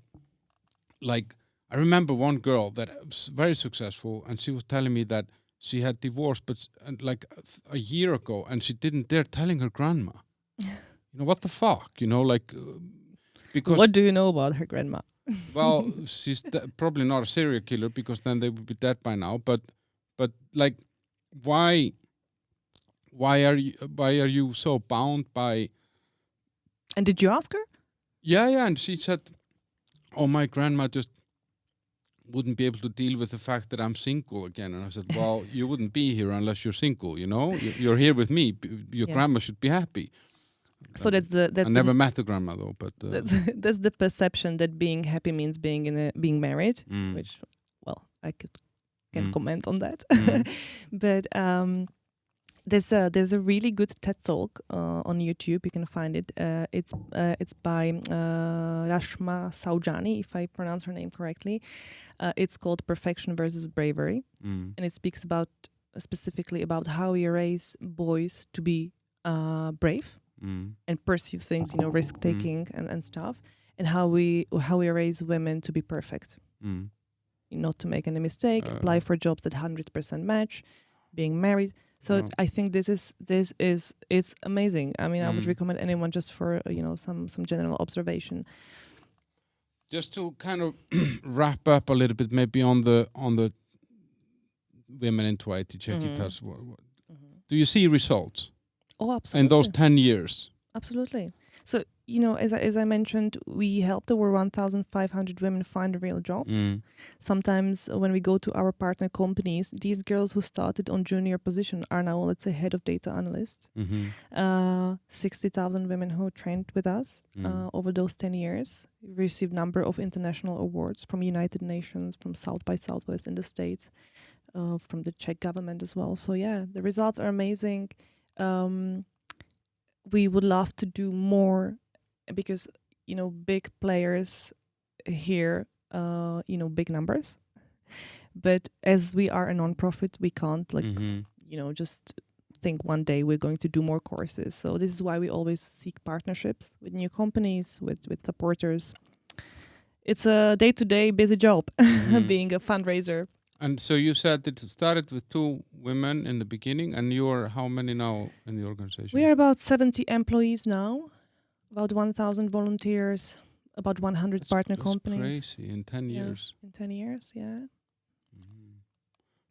like, I remember one girl that was very successful, and she was telling me that she had divorced, but like a year ago, and she didn't dare telling her grandma. You know, what the fuck? You know, like, because... What do you know about her grandma? Well, she's probably not a serial killer, because then they would be dead by now. But like, why are you so bound by? And did you ask her? Yeah, and she said, "Oh, my grandma just wouldn't be able to deal with the fact that I'm single again." And I said, "Well, you wouldn't be here unless you're single. You know, you're here with me. Your grandma should be happy." So that's I never met the grandma though, but that's the perception that being happy means being married, which, well, I can comment on that. But there's a really good TED Talk on YouTube. You can find it. It's by Rashma Saujani, if I pronounce her name correctly. It's called Perfection versus Bravery, and it speaks specifically about how we raise boys to be brave. And pursue things, you know, risk taking and stuff, and how we raise women to be perfect, not to make any mistake, apply for jobs that 100% match, being married. So I think it's amazing. I mean, I would recommend anyone just for some general observation. Just to kind of wrap up a little bit, maybe on the women into IT Czechitas. Do you see results? Oh, absolutely. In those 10 years. Absolutely. So, as I mentioned, we helped over 1,500 women find real jobs. Sometimes when we go to our partner companies, these girls who started on junior position are now, let's say, head of data analyst. 60,000 women who trained with us over those 10 years. We received number of international awards from United Nations, from South by Southwest in the States, from the Czech government as well. So yeah, the results are amazing. We would love to do more because, big players here, big numbers. But as we are a non-profit, we can't just think one day we're going to do more courses. So this is why we always seek partnerships with new companies, with supporters. It's a day-to-day busy job being a fundraiser. And so you said that it started with 2 women in the beginning, and you are how many now in the organization? We are about 70 employees now, about 1,000 volunteers, about 100 partner companies. That's crazy, in 10 years. In 10 years, yeah.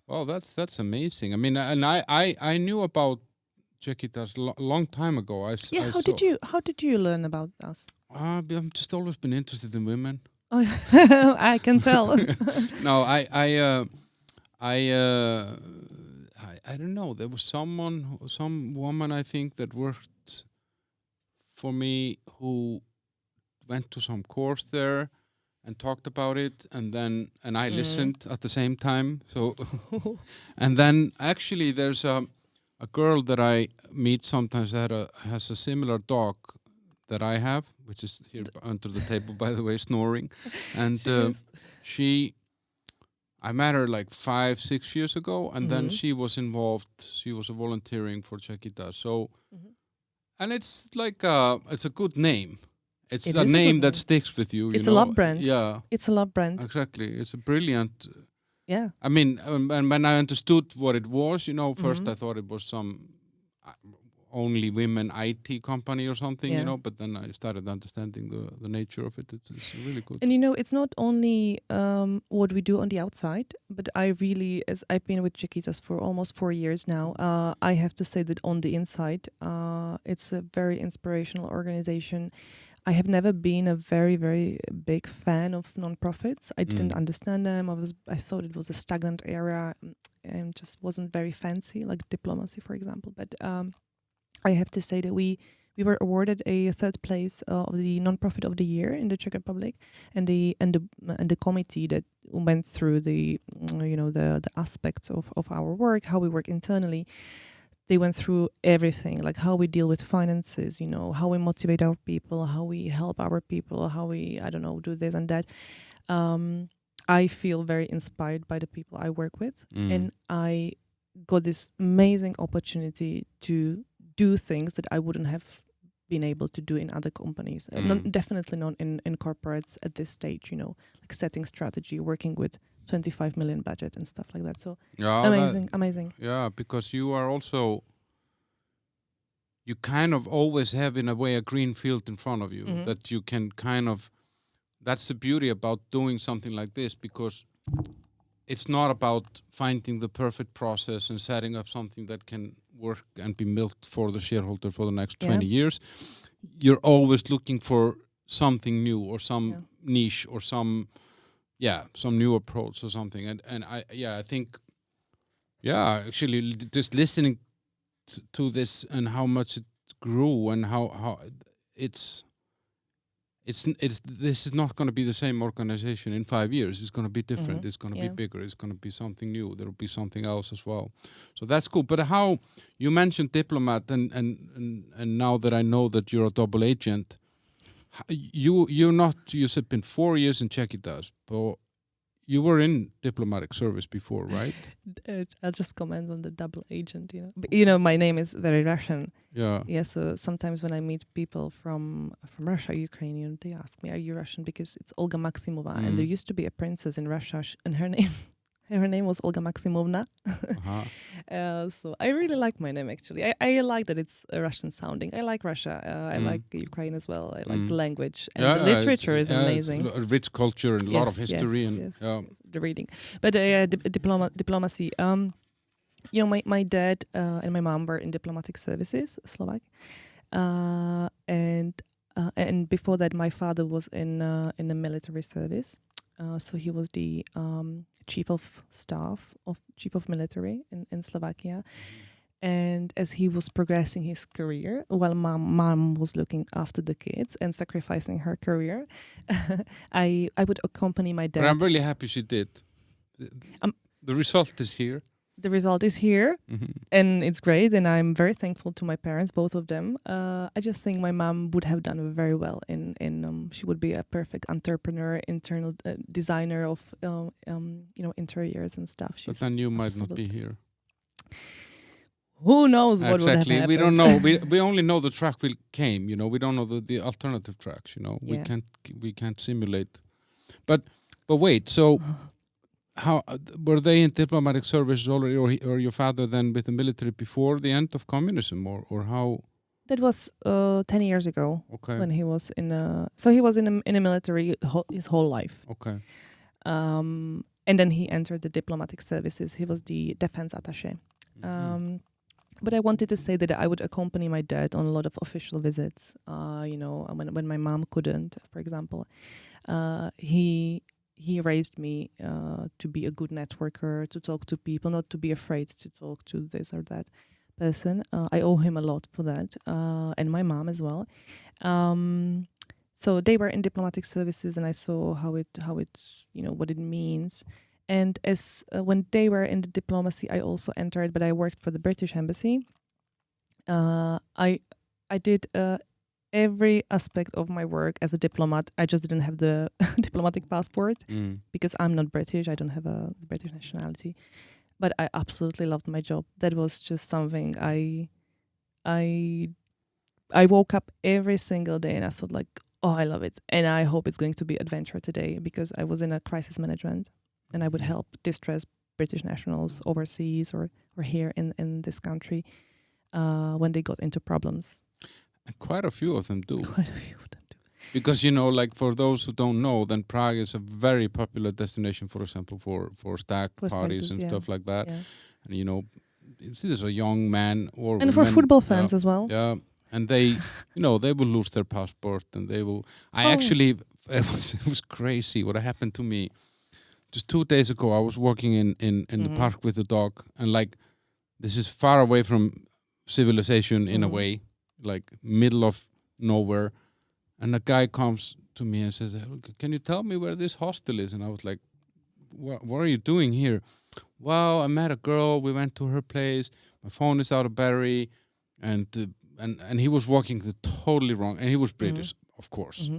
Well, that's amazing. I mean, and I knew about Czechitas a long time ago. How did you learn about us? I've just always been interested in women. Oh, I can tell. No, I don't know. There was some woman I think that worked for me who went to some course there and talked about it, and I listened at the same time. So, and then actually there's a girl that I meet sometimes that has a similar dog that I have, which is here under the table, by the way, snoring. And I met her like 5-6 years ago, and then she was involved. She was volunteering for Czechitas. So, and it's like it's a good name. It's a name that sticks with you. It's a love brand. Yeah, it's a love brand. Exactly, it's a brilliant. Yeah. I mean, and when I understood what it was, first I thought it was some only women IT company or something, but then I started understanding the nature of it. It's really good. And it's not only what we do on the outside, but as I've been with Czechitas for almost 4 years now, I have to say that on the inside, it's a very inspirational organization. I have never been a very, very big fan of non-profits. I didn't understand them. I thought it was a stagnant area and just wasn't very fancy, like diplomacy, for example. But I have to say that we were awarded a third place of the non-profit of the year in the Czech Republic, and the committee that went through the aspects of our work, how we work internally. They went through everything, like how we deal with finances, how we motivate our people, how we help our people, how we, do this and that. I feel very inspired by the people I work with. And I got this amazing opportunity to do things that I wouldn't have been able to do in other companies. Definitely not in corporates at this stage, like setting strategy, working with 25 million budget and stuff like that. So amazing. Yeah, because you are also, you kind of always have in a way a green field in front of you that you can kind of, that's the beauty about doing something like this, because it's not about finding the perfect process and setting up something that can work and be milked for the shareholder for the next 20 years. You're always looking for something new or some niche or some new approach or something. And I think actually just listening to this and how much it grew and how it's this is not going to be the same organization in 5 years. It's going to be different. It's going to be bigger. It's going to be something new. There will be something else as well. So that's cool. But how you mentioned diplomat and now that I know that you're a double agent, you're not, you said been 4 years in Czechitas, but you were in diplomatic service before, right? I'll just comment on the double agent, But, my name is very Russian. Yeah. Yeah, so sometimes when I meet people from Russia, Ukraine, they ask me, are you Russian? Because it's Olga Maximova. And there used to be a princess in Russia and her name was Olga Maximovna. So I really like my name, actually. I like that it's Russian sounding. I like Russia. I like Ukraine as well. I like the language. And the literature is amazing. It's a rich culture and a lot of history. The reading. But diplomacy. My dad and my mom were in diplomatic services, Slovak. And before that, my father was in the military service. So he was the chief of staff, chief of military in Slovakia. And as he was progressing his career, while mom was looking after the kids and sacrificing her career, I would accompany my dad. But I'm really happy she did. The result is here. The result is here, and it's great, and I'm very thankful to my parents, both of them. I just think my mom would have done very well she would be a perfect entrepreneur, internal designer of interiors and stuff. But then you might not be here. Who knows what would have happened? We don't know. We only know the track came. We don't know the alternative tracks. We can't simulate. But wait. So, how were they in diplomatic service already, or your father then with the military before the end of communism, or how? That was 10 years ago. Okay. When he was so he was in the military his whole life. Okay. And then he entered the diplomatic services. He was the defense attaché. But I wanted to say that I would accompany my dad on a lot of official visits. When my mom couldn't, for example, he raised me to be a good networker, to talk to people, not to be afraid to talk to this or that person. I owe him a lot for that, and my mom as well. So they were in diplomatic services, and I saw how it what it means. And as when they were in the diplomacy, I also entered, but I worked for the British Embassy. I did every aspect of my work as a diplomat. I just didn't have the diplomatic passport because I'm not British. I don't have a British nationality. But I absolutely loved my job. That was just something I woke up every single day and I thought like, oh, I love it. And I hope it's going to be adventure today, because I was in a crisis management and I would help distressed British nationals overseas or here in this country when they got into problems. And quite a few of them do. Quite a few of them do. Because, like for those who don't know, then Prague is a very popular destination, for example, for stag parties and stuff like that. Yeah. And, this is a young man. And for football fans as well. Yeah. and they, they will lose their passport, and they will. It was crazy what happened to me. Just 2 days ago, I was walking in the park with the dog, and like, this is far away from civilization in a way, like middle of nowhere, and a guy comes to me and says, "Can you tell me where this hostel is?" And I was like, what are you doing here? Well, I met a girl, we went to her place, my phone is out of battery, and he was walking the totally wrong, and he was British, of course.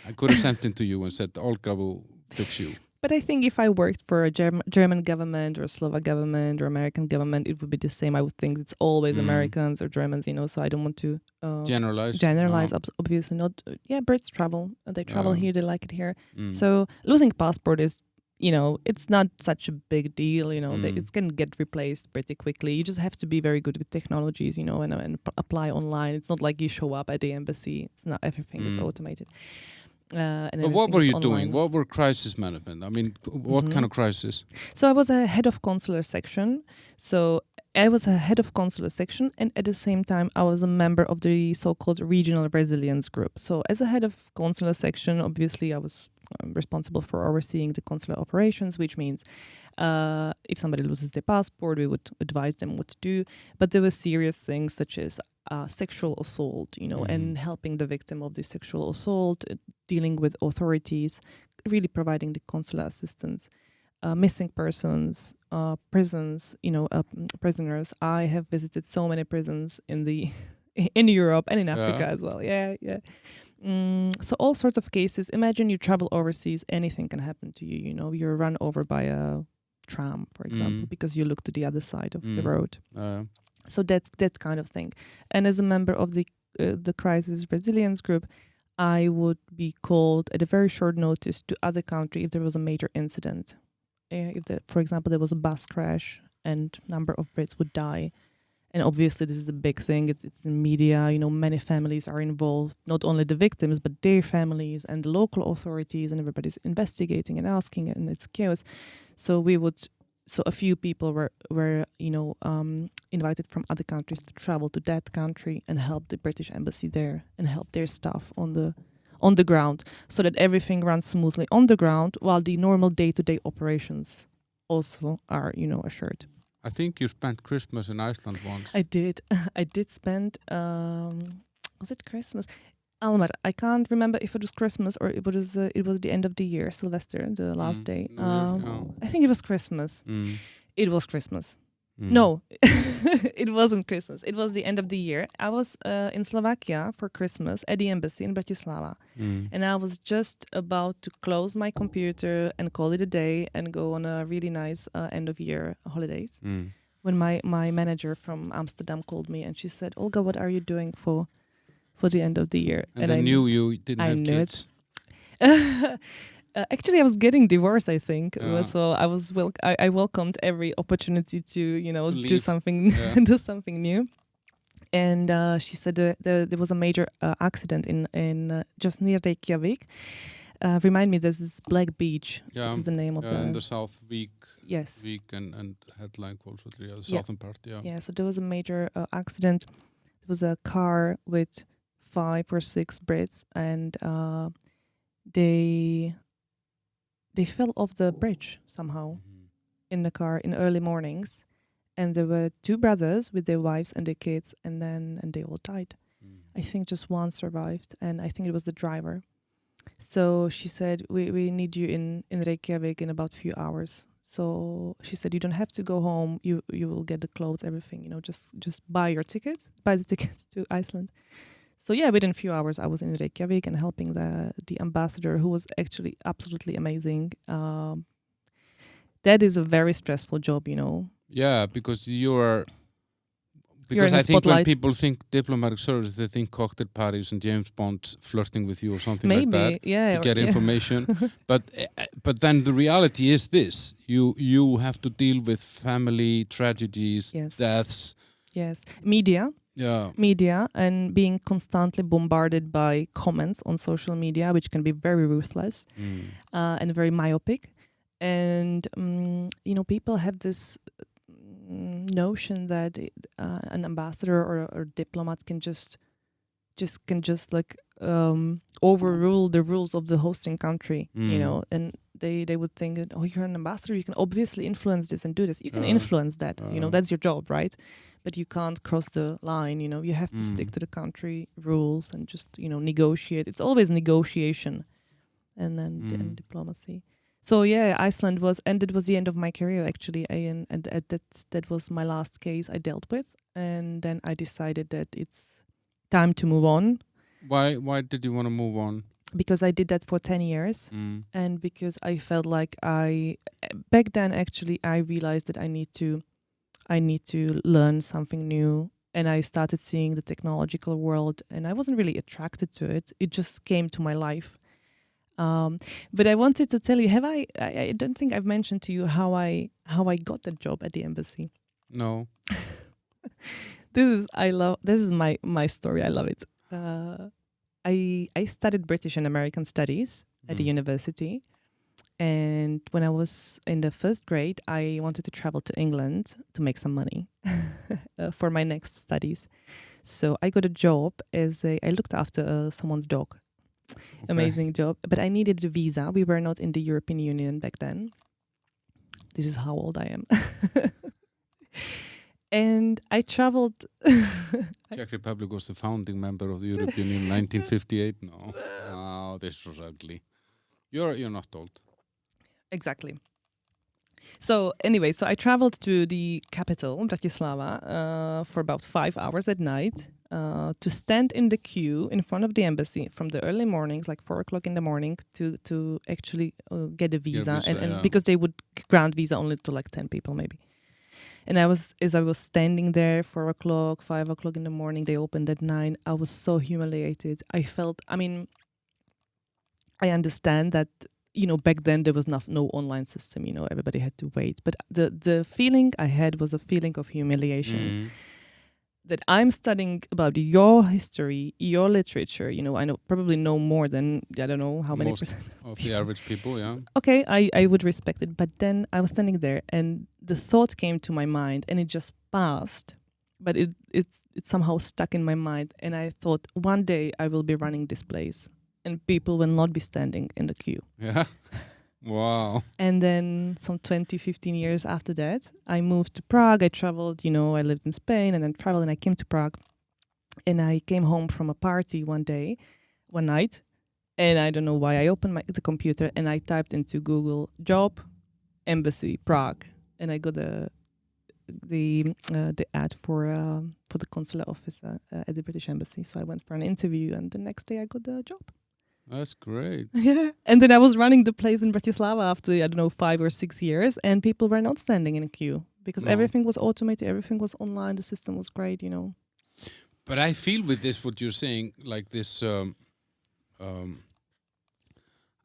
I could have sent him to you and said, Olga will fix you. But I think if I worked for a German government or Slovak government or American government, it would be the same. I would think it's always Americans or Germans, so I don't want to generalize. Obviously not. Brits travel. They travel here. They like it here. So losing passport is, it's not such a big deal. It's going to get replaced pretty quickly. You just have to be very good with technologies, and apply online. It's not like you show up at the embassy. It's not everything is automated. But what were you doing? What were crisis management? I mean, what kind of crisis? So I was a head of consular section. And at the same time, I was a member of the so-called regional resilience group. So as a head of consular section, obviously I was responsible for overseeing the consular operations, which means if somebody loses their passport, we would advise them what to do. But there were serious things such as sexual assault, and helping the victim of the sexual assault, dealing with authorities, really providing the consular assistance, missing persons, prisons, prisoners. I have visited so many prisons in Europe and in Africa as well. So all sorts of cases. Imagine you travel overseas, anything can happen to you. You're run over by a tram, for example, because you look to the other side of the road. So that kind of thing. And as a member of the crisis resilience group, I would be called at a very short notice to other country if there was a major incident. For example, there was a bus crash and number of Brits would die. And obviously this is a big thing. It's in media, many families are involved, not only the victims, but their families and the local authorities, and everybody's investigating and asking, and it's chaos. So a few people were invited from other countries to travel to that country and help the British embassy there and help their staff on the ground, so that everything runs smoothly on the ground while the normal day-to-day operations also are, assured. I think you spent Christmas in Iceland once. I did. I did spend, was it Christmas? Almar, I can't remember if it was Christmas or it was the end of the year, Sylvester, the last day. No. I think it was Christmas. It was Christmas. No, it wasn't Christmas. It was the end of the year. I was in Slovakia for Christmas at the embassy in Bratislava. And I was just about to close my computer and call it a day and go on a really nice end of year holidays. When my manager from Amsterdam called me and she said, "Olga, what are you doing for the end of the year?" And I knew you didn't have kids. Actually, I was getting divorced, I think. So I welcomed every opportunity to do something do something new. And she said there was a major accident in just near Reykjavik. Remind me, there's this Black Beach. What is the name of in the South Week. Yes. Week and headline calls for the southern part. Yeah. So there was a major accident. There was a car with 5 or 6 Brits, and they fell off the bridge somehow in the car in early mornings, and there were 2 brothers with their wives and their kids, and they all died. I think just one survived, and I think it was the driver. So she said, we need you in Reykjavik in about a few hours. So she said, you don't have to go home. You will get the clothes, everything. Just buy the tickets to Iceland. So within a few hours, I was in Reykjavik and helping the ambassador, who was actually absolutely amazing. That is a very stressful job, Yeah, because I think when people think diplomatic service, they think cocktail parties and James Bond flirting with you or something like that. To get information. But then the reality is this: you have to deal with family tragedies, deaths. Yes, media, and being constantly bombarded by comments on social media, which can be very ruthless and very myopic. And people have this notion that an ambassador or diplomat can just can just like overrule the rules of the hosting country, you know, and they would think that, oh, you're an ambassador, you can obviously influence this and do this. You can influence that, you know, that's your job, right? But you can't cross the line, you know, you have to stick to the country rules and just, you know, negotiate. It's always negotiation and then diplomacy. So yeah, Iceland was, and it was the end of my career actually. And that was my last case I dealt with. And then I decided that it's time to move on. Why did you want to move on? Because I did that for 10 years and because I felt like back then actually I realized that I need to learn something new, and I started seeing the technological world and I wasn't really attracted to it. It just came to my life. But I wanted to tell you, I don't think I've mentioned to you how I got that job at the embassy. No. This is my story. I love it. I studied British and American studies at the university. And when I was in the first grade, I wanted to travel to England to make some money for my next studies. So I got a job I looked after someone's dog. Okay. Amazing job. But I needed a visa. We were not in the European Union back then. This is how old I am. And I traveled. Czech Republic was the founding member of the European Union in 1958. No, oh, this was ugly. You're not old. Exactly. So anyway, so I traveled to the capital, Bratislava, for about 5 hours at night to stand in the queue in front of the embassy from the early mornings, like 4 o'clock in the morning, to actually get a visa, and because they would grant visa only to like 10 people maybe. And as I was standing there, 4 o'clock, 5 o'clock in the morning, they opened at 9. I was so humiliated. I understand that, you know, back then there was no online system, you know, everybody had to wait. But the feeling I had was a feeling of humiliation. That I'm studying about your history, your literature, you know, I probably know more than, I don't know how many percent of the average people, yeah. Okay, I would respect it. But then I was standing there and the thought came to my mind and it just passed. But it somehow stuck in my mind. And I thought, one day I will be running this place and people will not be standing in the queue. Yeah. Wow. And then some 15 years after that, I moved to Prague. I traveled, you know, I lived in Spain and then traveled and I came to Prague. And I came home from a party one night. And I don't know why, I opened the computer and I typed into Google job, embassy, Prague. And I got the ad for the consular office at the British Embassy. So I went for an interview and the next day I got the job. That's great. Yeah. And then I was running the place in Bratislava after, I don't know, 5 or 6 years, and people were not standing in a queue because everything was automated, everything was online, the system was great, you know. But I feel with this, what you're saying, like this, I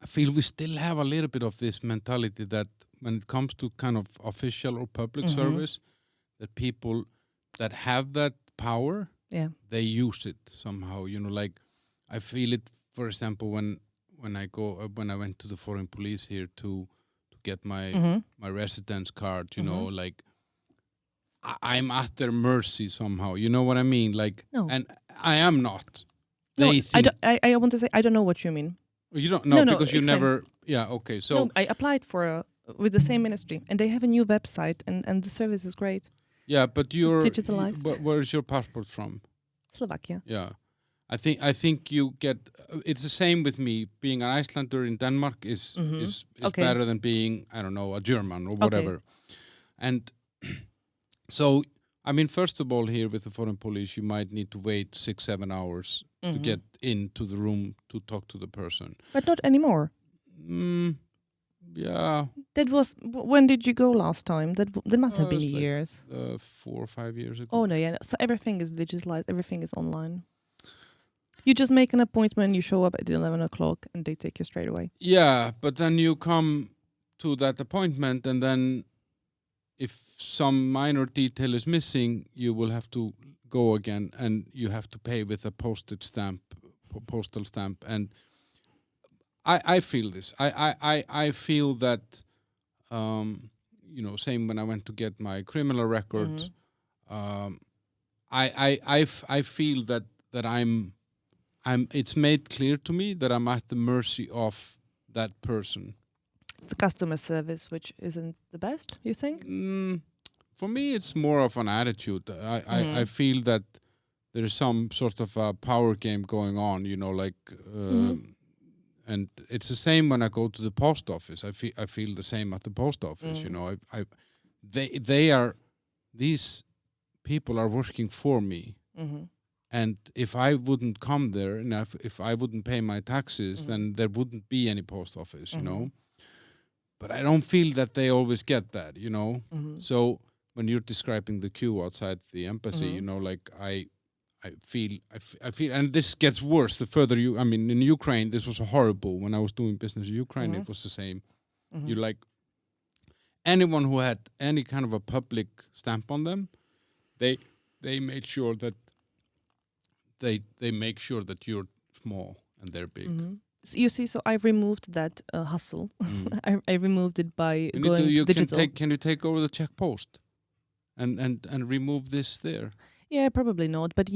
feel we still have a little bit of this mentality that when it comes to kind of official or public service, that people that have that power, they use it somehow, you know, like I feel it. For example, when I went to the foreign police here to get my residence card, you know, like I'm at their mercy somehow. You know what I mean? Like, and I am not. I want to say I don't know what you mean. You don't know because you never. Yeah. Okay. So no, I applied for with the same ministry, and they have a new website, and the service is great. Yeah, but you're digitalized. Where's your passport from? Slovakia. Yeah. I think you get. It's the same with me. Being an Icelander in Denmark is better than being, I don't know, a German or whatever. Okay. And so, I mean, first of all, here with the foreign police, you might need to wait 6-7 hours to get into the room to talk to the person. But not anymore. Yeah. That was, when did you go last time? That must have been years. 4 or 5 years ago. Oh no, yeah. So everything is digitalized. Everything is online. You just make an appointment, you show up at 11 o'clock and they take you straight away. Yeah, but then you come to that appointment and then if some minor detail is missing, you will have to go again and you have to pay with a postal stamp. And I feel this. I feel that, you know, same when I went to get my criminal record, I feel that I'm it's made clear to me that I'm at the mercy of that person. It's the customer service which isn't the best, you think? For me, it's more of an attitude. I feel that there is some sort of a power game going on, and it's the same when I go to the post office. I feel the same at the post office. These people are working for me, and if I wouldn't come there and if I wouldn't pay my taxes, then there wouldn't be any post office. But I don't feel that they always get that. So when you're describing the queue outside the embassy, I feel, and this gets worse the further in Ukraine, this was horrible. When I was doing business in Ukraine, it was the same. You anyone who had any kind of a public stamp on them, they made sure that they make sure that you're small and they're big. So you see, so I removed that hustle. I removed it by going digital. Can you take over the Czech Post and remove this there? Yeah, probably not. But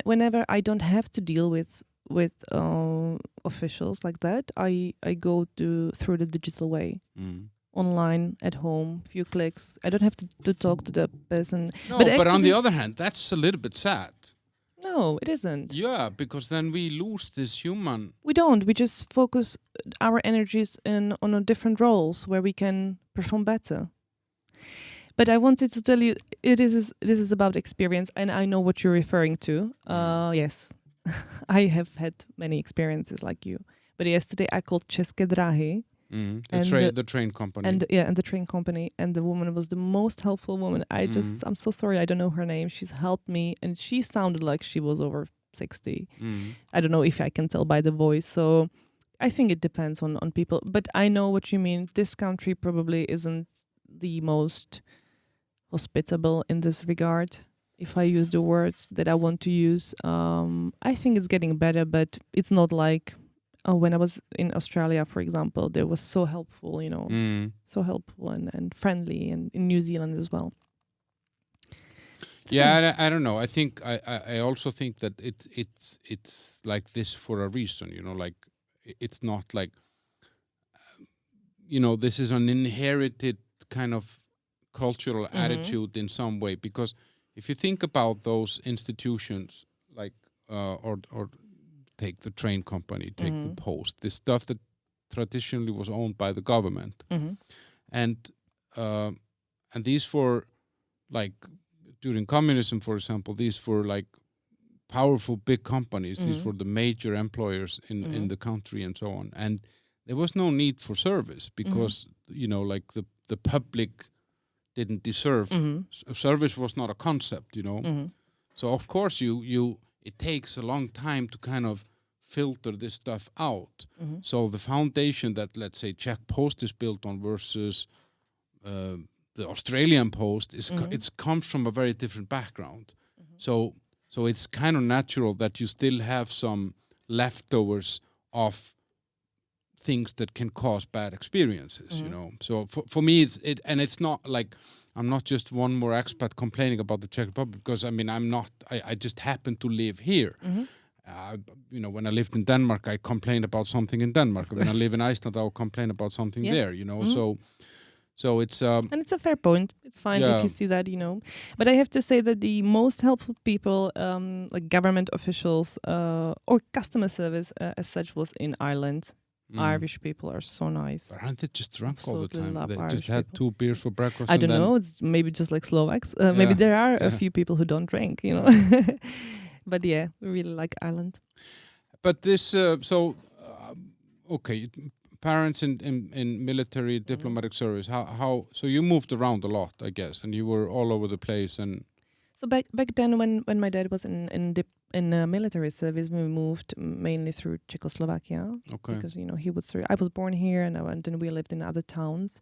whenever I don't have to deal with officials like that, I go through the digital way, online, at home, few clicks. I don't have to talk to the person. No, but on the other hand, that's a little bit sad. No, it isn't. Yeah, because then we lose this human. We don't. We just focus our energies on different roles where we can perform better. But I wanted to tell you, this is about experience, and I know what you're referring to. Yes, I have had many experiences like you. But yesterday I called České dráhy. The train company. And the train company. And the woman was the most helpful woman. I'm so sorry, I don't know her name. She's helped me, and she sounded like she was over 60. I don't know if I can tell by the voice. So I think it depends on people. But I know what you mean. This country probably isn't the most hospitable in this regard, if I use the words that I want to use. I think it's getting better, but it's not like when I was in Australia, for example. They were so helpful, so helpful and friendly, and in New Zealand as well. Yeah, I don't know. I think I also think that it's like this for a reason. It's not like this is an inherited kind of cultural attitude in some way, because if you think about those institutions like or take the train company, take the post, this stuff that traditionally was owned by the government, and these were like during communism, for example, these were like powerful big companies. These were the major employers in the country and so on, and there was no need for service because the public didn't deserve service. Was not a concept, so of course it takes a long time to kind of filter this stuff out. So the foundation that, let's say, Czech Post is built on versus the Australian Post it comes from a very different background. So it's kind of natural that you still have some leftovers of things that can cause bad experiences, So for me, it's not like I'm not just one more expat complaining about the Czech Republic, because I just happen to live here. When I lived in Denmark, I complained about something in Denmark. When I live in Iceland, I'll complain about something there, So it's and it's a fair point. It's fine if you see that, But I have to say that the most helpful people, like government officials or customer service as such, was in Ireland. Irish people are so nice. But aren't they just drunk all the time? They Irish just had 2 beers for breakfast. I don't know. It's maybe just like Slovaks. Maybe there are a few people who don't drink, But yeah, we really like Ireland. But this, okay, parents in military diplomatic service. How? So you moved around a lot, I guess, and you were all over the place. And so back then, when my dad was in military service, we moved mainly through Czechoslovakia. Okay. Because I was born here, and then we lived in other towns.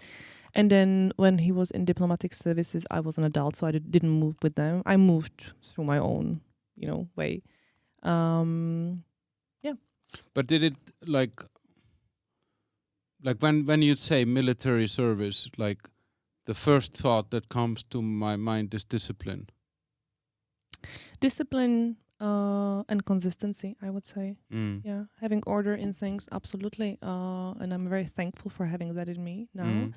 And then when he was in diplomatic services, I was an adult, so I didn't move with them. I moved through my own, way. Yeah. But did it like when you say military service, like the first thought that comes to my mind is discipline. Discipline, And consistency, I would say. Yeah, having order in things, absolutely. And I'm very thankful for having that in me now.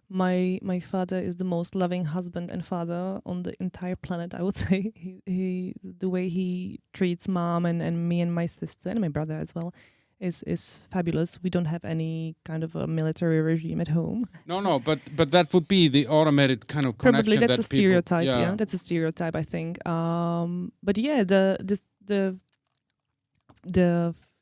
My father is the most loving husband and father on the entire planet, I would say. He the way he treats mom and me and my sister and my brother as well is fabulous. We don't have any kind of a military regime at home. No, but that would be the automated kind of connection. Probably that's that a stereotype. people, Yeah, that's a stereotype, I think. But yeah, the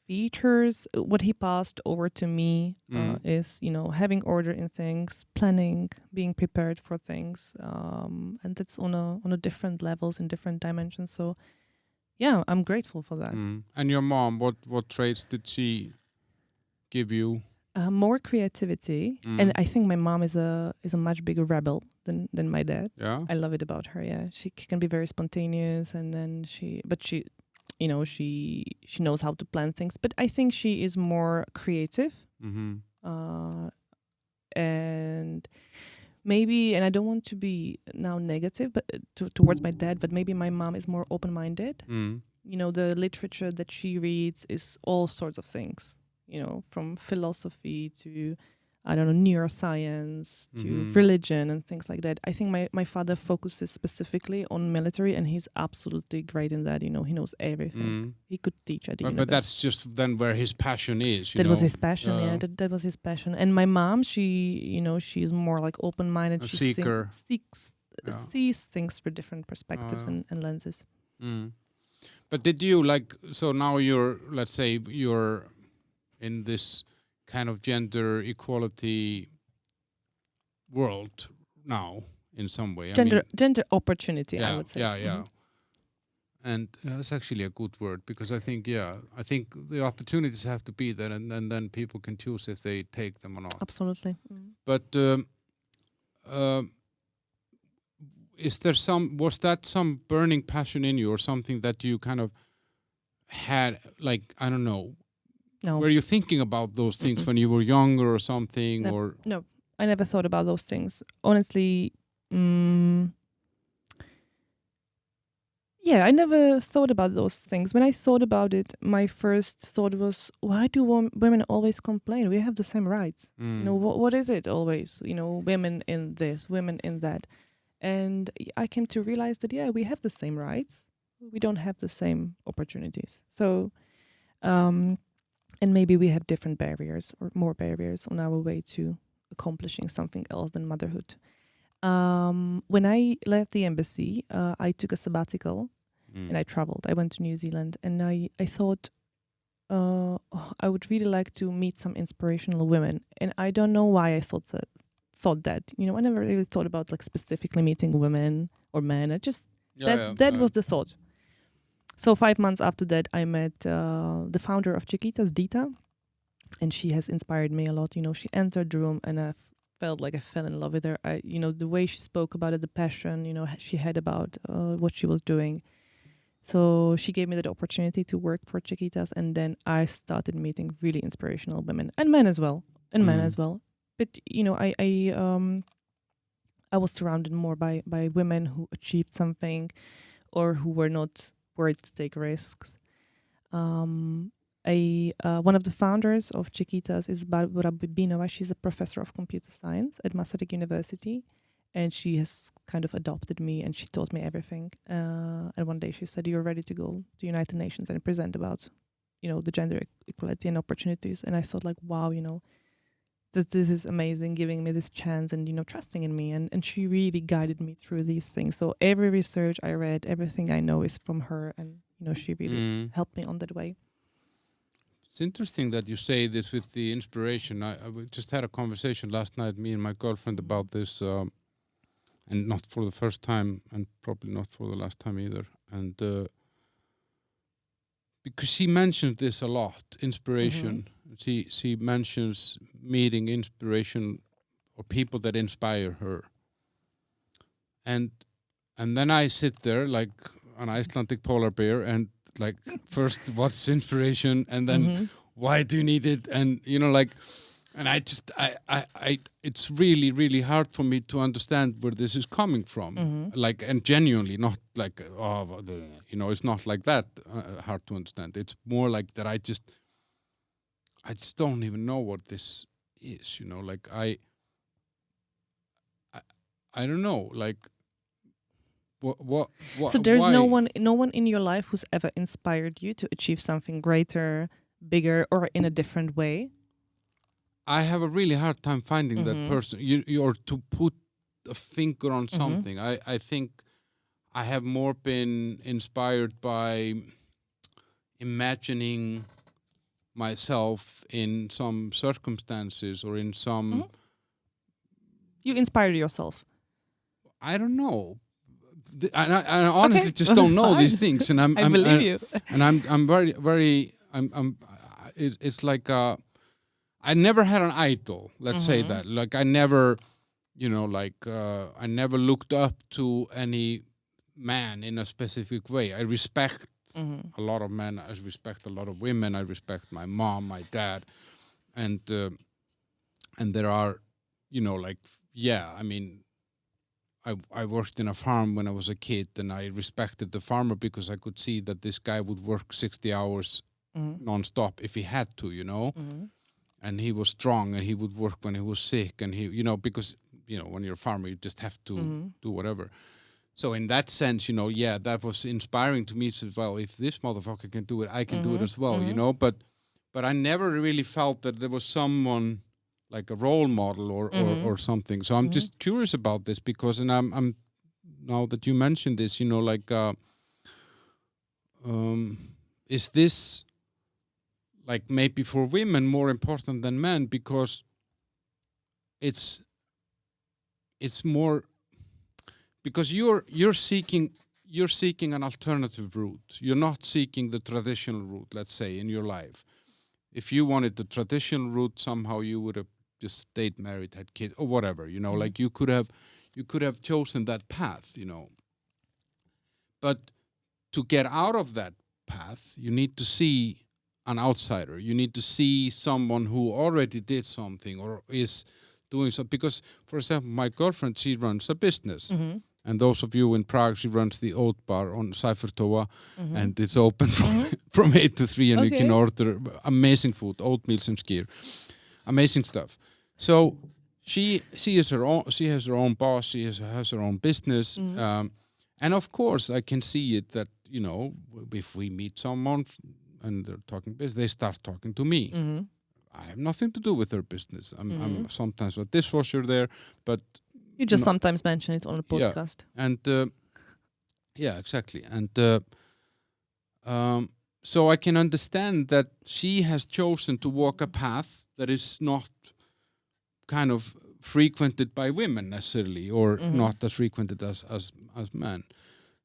features, what he passed over to me is, you know, having order in things, planning, being prepared for things, and that's on a different levels in different dimensions. So yeah, I'm grateful for that. And your mom, what traits did she give you? More creativity, and I think my mom is a much bigger rebel than my dad. Yeah, I love it about her. Yeah, she can be very spontaneous, and then she you know, she knows how to plan things, but I think she is more creative. And maybe, and I don't want to be now negative, but towards my dad, but maybe my mom is more open-minded. You know, the literature that she reads is all sorts of things, you know, from philosophy to, I don't know, neuroscience to religion and things like that. I think my father focuses specifically on military, and he's absolutely great in that. You know, he knows everything. He could teach at the university. But that's just then where his passion is. That was his passion. Yeah, that was his passion. And my mom, she's more like open-minded. She sees things through different perspectives and lenses. But did you so now let's say you're in this kind of gender equality world now in some way. Gender opportunity, I would say. Yeah. And that's actually a good word, because I think the opportunities have to be there, and then people can choose if they take them or not. Absolutely. But was that some burning passion in you, or something that you kind of had, like, I don't know, no. Were you thinking about those things when you were younger or something? No, I never thought about those things. Honestly, I never thought about those things. When I thought about it, my first thought was, why do women always complain? We have the same rights. You know, what is it always? You know, women in this, women in that. And I came to realize that, we have the same rights. We don't have the same opportunities. So, and maybe we have different barriers or more barriers on our way to accomplishing something else than motherhood. When I left the embassy, I took a sabbatical and I traveled. I went to New Zealand, and I thought I would really like to meet some inspirational women. And I don't know why I thought that. You know, I never really thought about like specifically meeting women or men. I just that was the thought. So 5 months after that, I met the founder of Czechitas, Dita, and she has inspired me a lot. You know, she entered the room, and I felt like I fell in love with her. The way she spoke about it, the passion, you know, she had about what she was doing. So she gave me that opportunity to work for Czechitas, and then I started meeting really inspirational women and men as well, But you know, I was surrounded more by women who achieved something, or who were not worried to take risks. One of the founders of Czechitas is Barbara Binova. She's a professor of computer science at Masaryk University, and she has kind of adopted me, and she taught me everything. And one day she said, "You're ready to go to United Nations and present about, you know, the gender equality and opportunities." And I thought, like, wow, you know, that this is amazing, giving me this chance and, you know, trusting in me. And she really guided me through these things. So every research I read, everything I know is from her, and, you know, she really helped me on that way. It's interesting that you say this with the inspiration. I just had a conversation last night, me and my girlfriend, about this, and not for the first time, and probably not for the last time either. And because she mentioned this a lot, inspiration. She mentions meeting inspiration or people that inspire her. And then I sit there like an Icelandic polar bear, and like, first, what's inspiration, and then why do you need it? And, you know, like, And it's really, really hard for me to understand where this is coming from. Like, and genuinely, not like, it's not like that hard to understand. It's more like that I just don't even know what this is, like I don't know, like what So there's why? no one in your life who's ever inspired you to achieve something greater, bigger, or in a different way? I have a really hard time finding that person. Or to put a finger on something. I think I have more been inspired by imagining myself in some circumstances or in some. You inspired yourself. I don't know. I honestly just don't know these things, and I believe you. And I'm very, very. It's like I never had an idol. Let's say that. Like I never, I never looked up to any man in a specific way. I respect a lot of men. I respect a lot of women. I respect my mom, my dad, and there are, I mean, I worked in a farm when I was a kid, and I respected the farmer because I could see that this guy would work 60 hours non-stop if he had to, and he was strong, and he would work when he was sick, and he, because, when you're a farmer, you just have to do whatever. So in that sense, that was inspiring to me as well. If this motherfucker can do it, I can do it as well, but I never really felt that there was someone like a role model or something. So I'm just curious about this because, and I'm now that you mentioned this, like, is this like maybe for women more important than men because it's more because you're seeking an alternative route. You're not seeking the traditional route, let's say, in your life. If you wanted the traditional route, somehow you would have just stayed married, had kids, or whatever, like you could have chosen that path, But to get out of that path, you need to see an outsider. You need to see someone who already did something or is doing something. Because, for example, my girlfriend, she runs a business. And those of you in Prague, she runs the Oat Bar on Cyfertova, and it's open from 8 to 3, and you can order amazing food, oatmeal and skyr. Amazing stuff. So she has her own boss. She has her own business, and of course I can see it that if we meet someone and they're talking business, they start talking to me. I have nothing to do with their business. I'm sometimes a dishwasher there, but you just sometimes mention it on a podcast. Yeah, and yeah, exactly, and so I can understand that she has chosen to walk a path that is not kind of frequented by women necessarily, or not as frequented as men.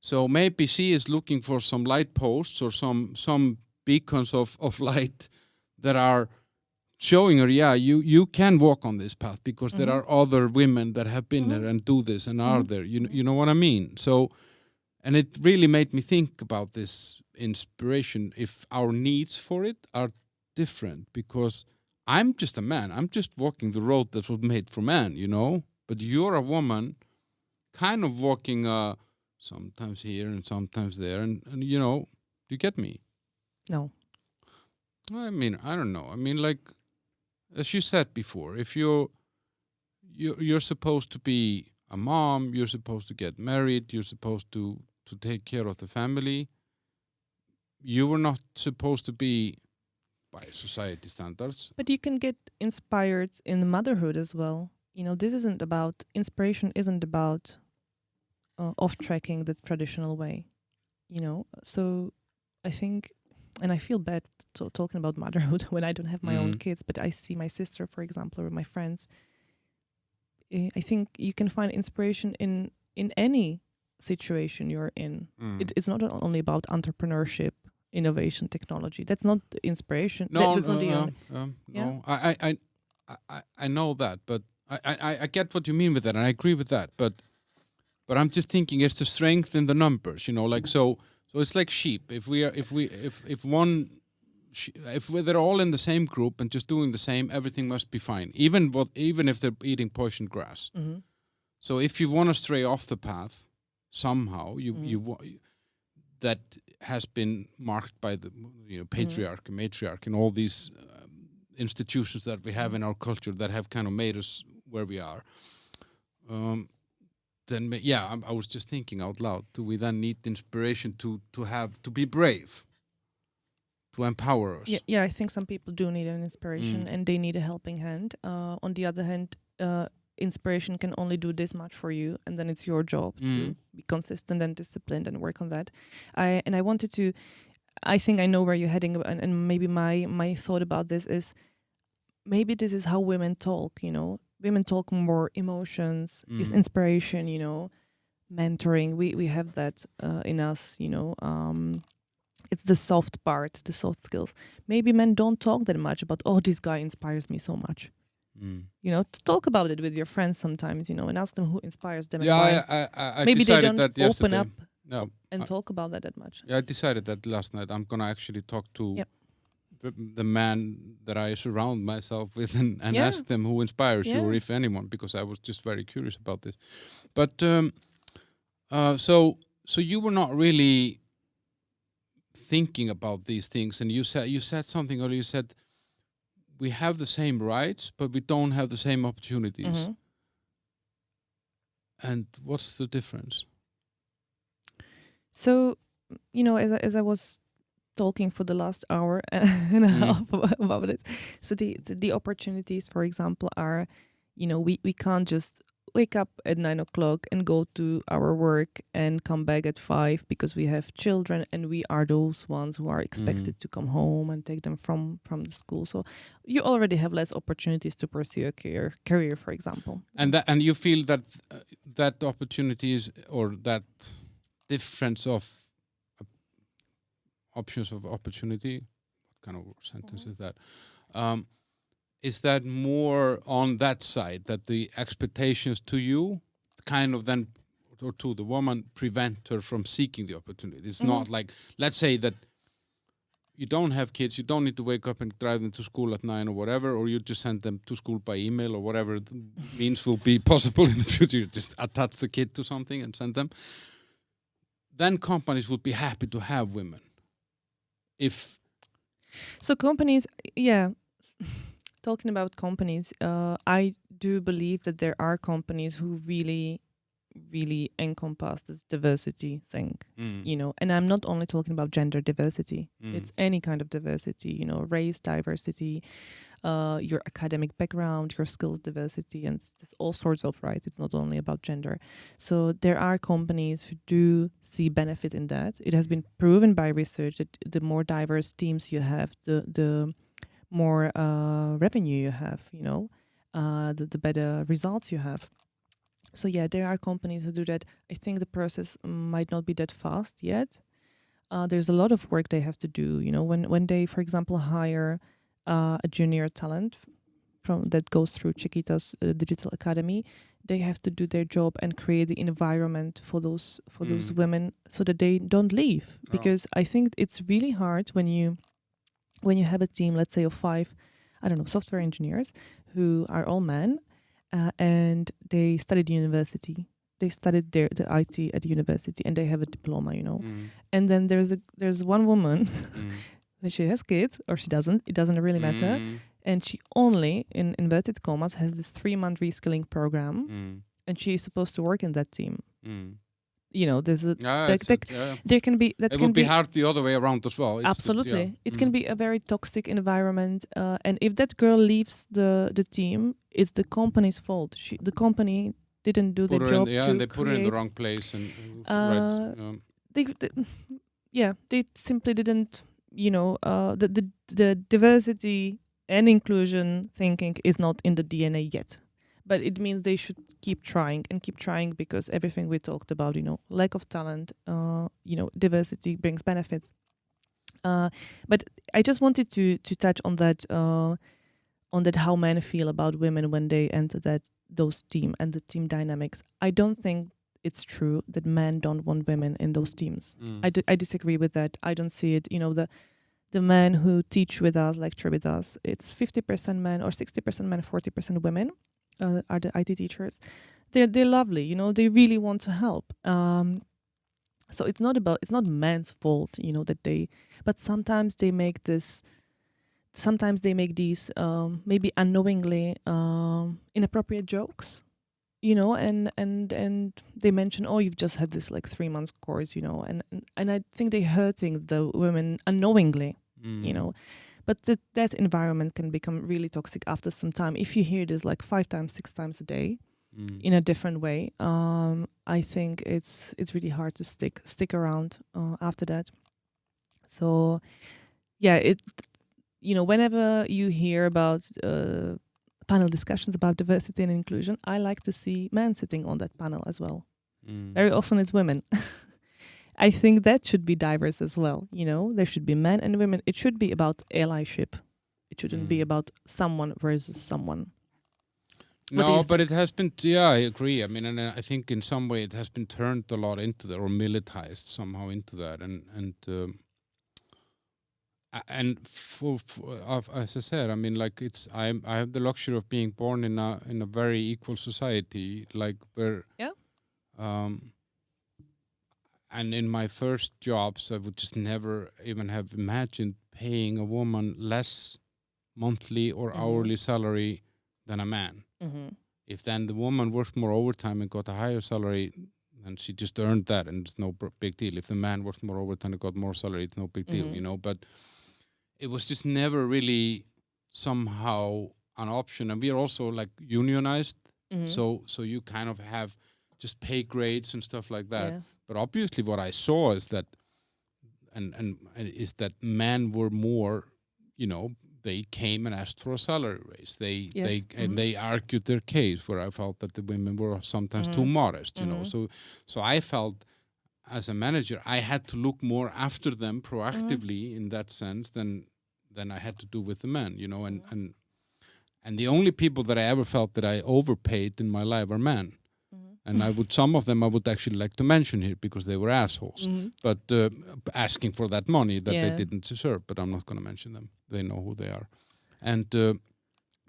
So maybe she is looking for some light posts or some beacons of light that are showing her, you can walk on this path because there are other women that have been there and do this and are there. You know what I mean? So, and it really made me think about this inspiration, if our needs for it are different, because I'm just a man. I'm just walking the road that was made for man, But you're a woman kind of walking sometimes here and sometimes there. And do you get me? No. I mean, I don't know. I mean, like, as you said before, if you're supposed to be a mom, you're supposed to get married, you're supposed to take care of the family. You were not supposed to be by society standards. But you can get inspired in motherhood as well. This isn't about, inspiration isn't about off-tracking the traditional way, So I think, and I feel bad talking about motherhood when I don't have my own kids, but I see my sister, for example, or my friends. I think you can find inspiration in any situation you're in. It's not only about entrepreneurship, innovation, technology. That's not the inspiration. No, that's not the only. no. I know that, but I get what you mean with that, and I agree with that. But I'm just thinking, it's the strength in the numbers, like so. So it's like sheep. If one if they're all in the same group and just doing the same, everything must be fine, even if they're eating poisoned grass. Mm-hmm. So if you want to stray off the path somehow, that has been marked by the patriarchy, matriarchy, and all these institutions that we have in our culture that have kind of made us where we are. I was just thinking out loud. Do we then need inspiration to be brave, to empower us? Yeah, I think some people do need an inspiration, and they need a helping hand. On the other hand, inspiration can only do this much for you, and then it's your job to be consistent and disciplined and work on that. I think I know where you're heading, and maybe my thought about this is maybe this is how women talk. Women talk more emotions, is inspiration. Mentoring. We have that in us. It's the soft part, the soft skills. Maybe men don't talk that much about, oh, this guy inspires me so much. To talk about it with your friends sometimes, and ask them who inspires them. Yeah, I maybe they don't that yesterday. open up and talk about that much. Yeah, I decided that last night. I'm gonna actually talk to the man that I surround myself with and ask them who inspires you, or if anyone, because I was just very curious about this. But so you were not really thinking about these things, and you said something earlier. You said, we have the same rights, but we don't have the same opportunities. And what's the difference? So, as I was talking for the last hour and a half about it, so the opportunities, for example, are, we can't just wake up at 9 o'clock and go to our work and come back at 5 because we have children, and we are those ones who are expected to come home and take them from the school. So you already have less opportunities to pursue a career, for example. And you feel that that opportunities, or that difference of options of opportunity, what kind of sentence is that? Is that more on that side, that the expectations to you kind of then, or to the woman, prevent her from seeking the opportunity? It's not like, let's say that you don't have kids, you don't need to wake up and drive them to school at 9 or whatever, or you just send them to school by email or whatever the means will be possible in the future. You just attach the kid to something and send them. Then companies would be happy to have women. So companies, talking about companies, I do believe that there are companies who really, really encompass this diversity thing, and I'm not only talking about gender diversity. It's any kind of diversity, race diversity, your academic background, your skills diversity, and there's all sorts of rights. It's not only about gender. So there are companies who do see benefit in that. It has been proven by research that the more diverse teams you have, the more revenue you have, the better results you have. So there are companies who do that. I think the process might not be that fast yet. There's a lot of work they have to do. When they, for example, hire a junior talent that goes through Czechitas Digital Academy, they have to do their job and create the environment for those women so that they don't leave. Because I think it's really hard when you have a team, let's say, of 5, software engineers who are all men, and they studied university. They studied the IT at university, and they have a diploma, And then there's one woman, when she has kids or she doesn't, it doesn't really matter. And she only, in inverted commas, has this 3-month reskilling program, and she is supposed to work in that team. There's there can be that. It would be hard the other way around as well. Absolutely, it can be a very toxic environment, and if that girl leaves the team, it's the company's fault. The company didn't do the job. And they put her in the wrong place, and they simply didn't. The diversity and inclusion thinking is not in the DNA yet. But it means they should keep trying because everything we talked about, lack of talent, diversity brings benefits. But I just wanted to touch on that how men feel about women when they enter those team and the team dynamics. I don't think it's true that men don't want women in those teams. I disagree with that. I don't see it. The the men who teach with us, lecture with us, it's 50% men or 60% men, 40% women are the IT teachers. They're lovely, you know, they really want to help. So it's not men's fault, you know, but sometimes they make these maybe unknowingly inappropriate jokes, you know, and they mention, oh, you've just had this like 3 months course, you know, and I think they're hurting the women unknowingly, you know. But that environment can become really toxic after some time. If you hear this like 5 times, 6 times a day in a different way, I think it's really hard to stick around after that. So yeah, you know, whenever you hear about panel discussions about diversity and inclusion, I like to see men sitting on that panel as well. Very often it's women. I think that should be diverse as well. You know, there should be men and women. It should be about allyship. It shouldn't be about someone versus someone. No, but it has been. Yeah, I agree. I mean, and I think in some way it has been turned a lot into that, or militarized somehow into that, and for as I said, I mean, like I have the luxury of being born in a very equal society, like where and in my first jobs, I would just never even have imagined paying a woman less monthly or hourly salary than a man. If then the woman worked more overtime and got a higher salary, then she just earned that, and it's no big deal. If the man worked more overtime and got more salary, it's no big deal, you know. But it was just never really somehow an option. And we are also like unionized, so you kind of have just pay grades and stuff like that. Yeah. But obviously, what I saw is that, and is that men were more, you know, they came and asked for a salary raise. They argued their case, where I felt that the women were sometimes too modest, you know. So I felt, as a manager, I had to look more after them proactively in that sense than I had to do with the men, you know. And the only people that I ever felt that I overpaid in my life are men. And some of them I would actually like to mention here because they were assholes. But asking for that money that they didn't deserve. But I'm not going to mention them. They know who they are. And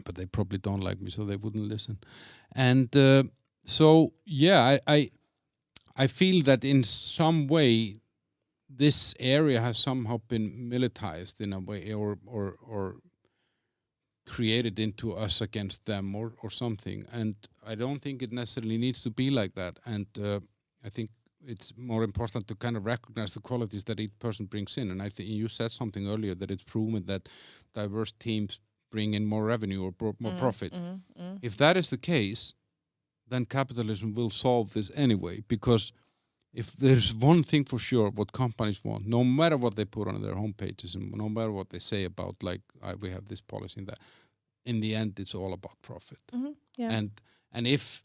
but they probably don't like me, so they wouldn't listen. And so, yeah, I feel that in some way this area has somehow been militarized in a way, or created into us against them or something. And I don't think it necessarily needs to be like that. And I think it's more important to kind of recognize the qualities that each person brings in. And I think you said something earlier that it's proven that diverse teams bring in more revenue or more profit. If that is the case, then capitalism will solve this anyway, because if there's one thing for sure, what companies want, no matter what they put on their homepages and no matter what they say about, like, we have this policy and that, in the end, it's all about profit. Yeah. And if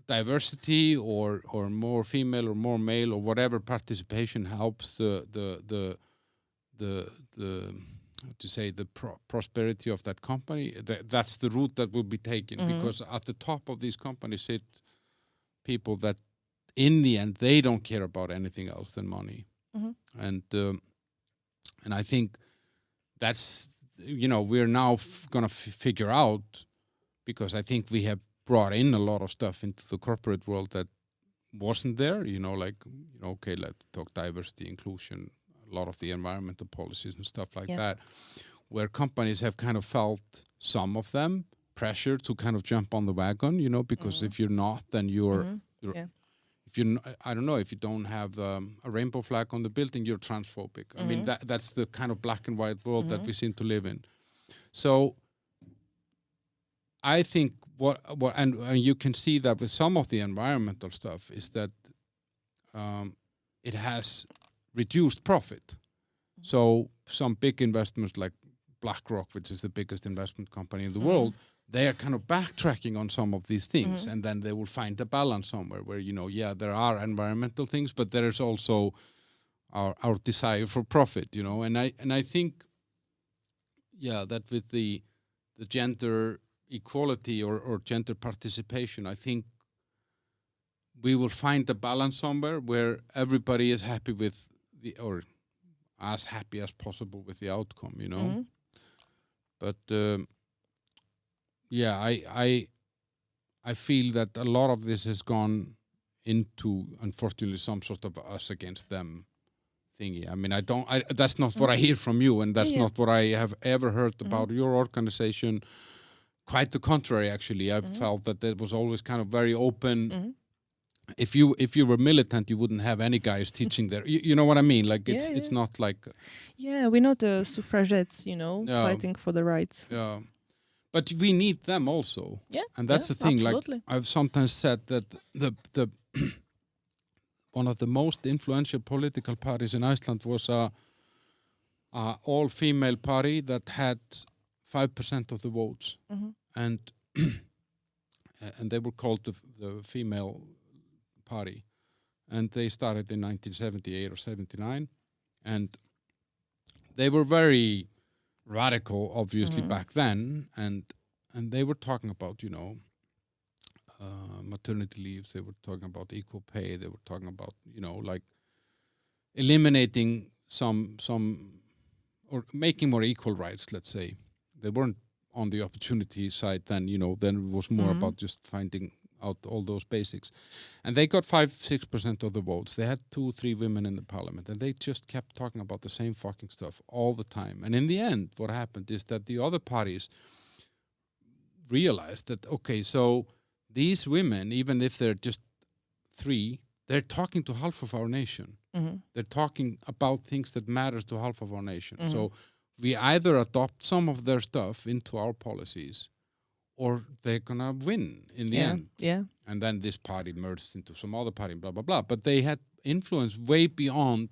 diversity or more female or more male or whatever participation helps the prosperity of that company, that's the route that will be taken. Because at the top of these companies sit people that, in the end, they don't care about anything else than money. And I think that's, you know, we're now going to figure out, because I think we have brought in a lot of stuff into the corporate world that wasn't there, you know, like, you know, okay, let's talk diversity, inclusion, a lot of the environmental policies and stuff like that, where companies have kind of felt, some of them, pressure to kind of jump on the wagon, you know, because if you're not, then you're if you, I don't know, if you don't have a rainbow flag on the building, you're transphobic. I mean, that's the kind of black and white world that we seem to live in. So I think and you can see that with some of the environmental stuff is that it has reduced profit. So some big investments like BlackRock, which is the biggest investment company in the world, they are kind of backtracking on some of these things, and then they will find a balance somewhere where, you know, yeah, there are environmental things, but there is also our desire for profit, you know. And I think, yeah, that with the gender equality or gender participation, I think we will find a balance somewhere where everybody is happy with or as happy as possible with the outcome, you know. Mm-hmm. But I feel that a lot of this has gone into, unfortunately, some sort of us against them thingy. I mean, that's not what I hear from you, and that's not what I have ever heard about your organization. Quite the contrary, actually. I've felt that it was always kind of very open. If you were militant, you wouldn't have any guys teaching there. You know what I mean? Like it's not like we're not the suffragettes, you know, fighting for the rights. Yeah, but we need them also. Yeah, and that's the thing. Absolutely. Like I've sometimes said that the one of the most influential political parties in Iceland was a all-female party that had 5% of the votes, and they were called the female party, and they started in 1978 or 79, and they were very radical, obviously, back then, and they were talking about, you know, maternity leaves. They were talking about equal pay. They were talking about, you know, like eliminating some or making more equal rights, let's say. They weren't on the opportunity side then, you know, then it was more about just finding out all those basics. And they got 5-6% of the votes. They had 2-3 women in the parliament, and they just kept talking about the same fucking stuff all the time. And in the end, what happened is that the other parties realized that, okay, so these women, even if they're just 3, they're talking to half of our nation. They're talking about things that matters to half of our nation. So we either adopt some of their stuff into our policies, or they're gonna win in the end. Yeah. And then this party merged into some other party, blah blah blah. But they had influence way beyond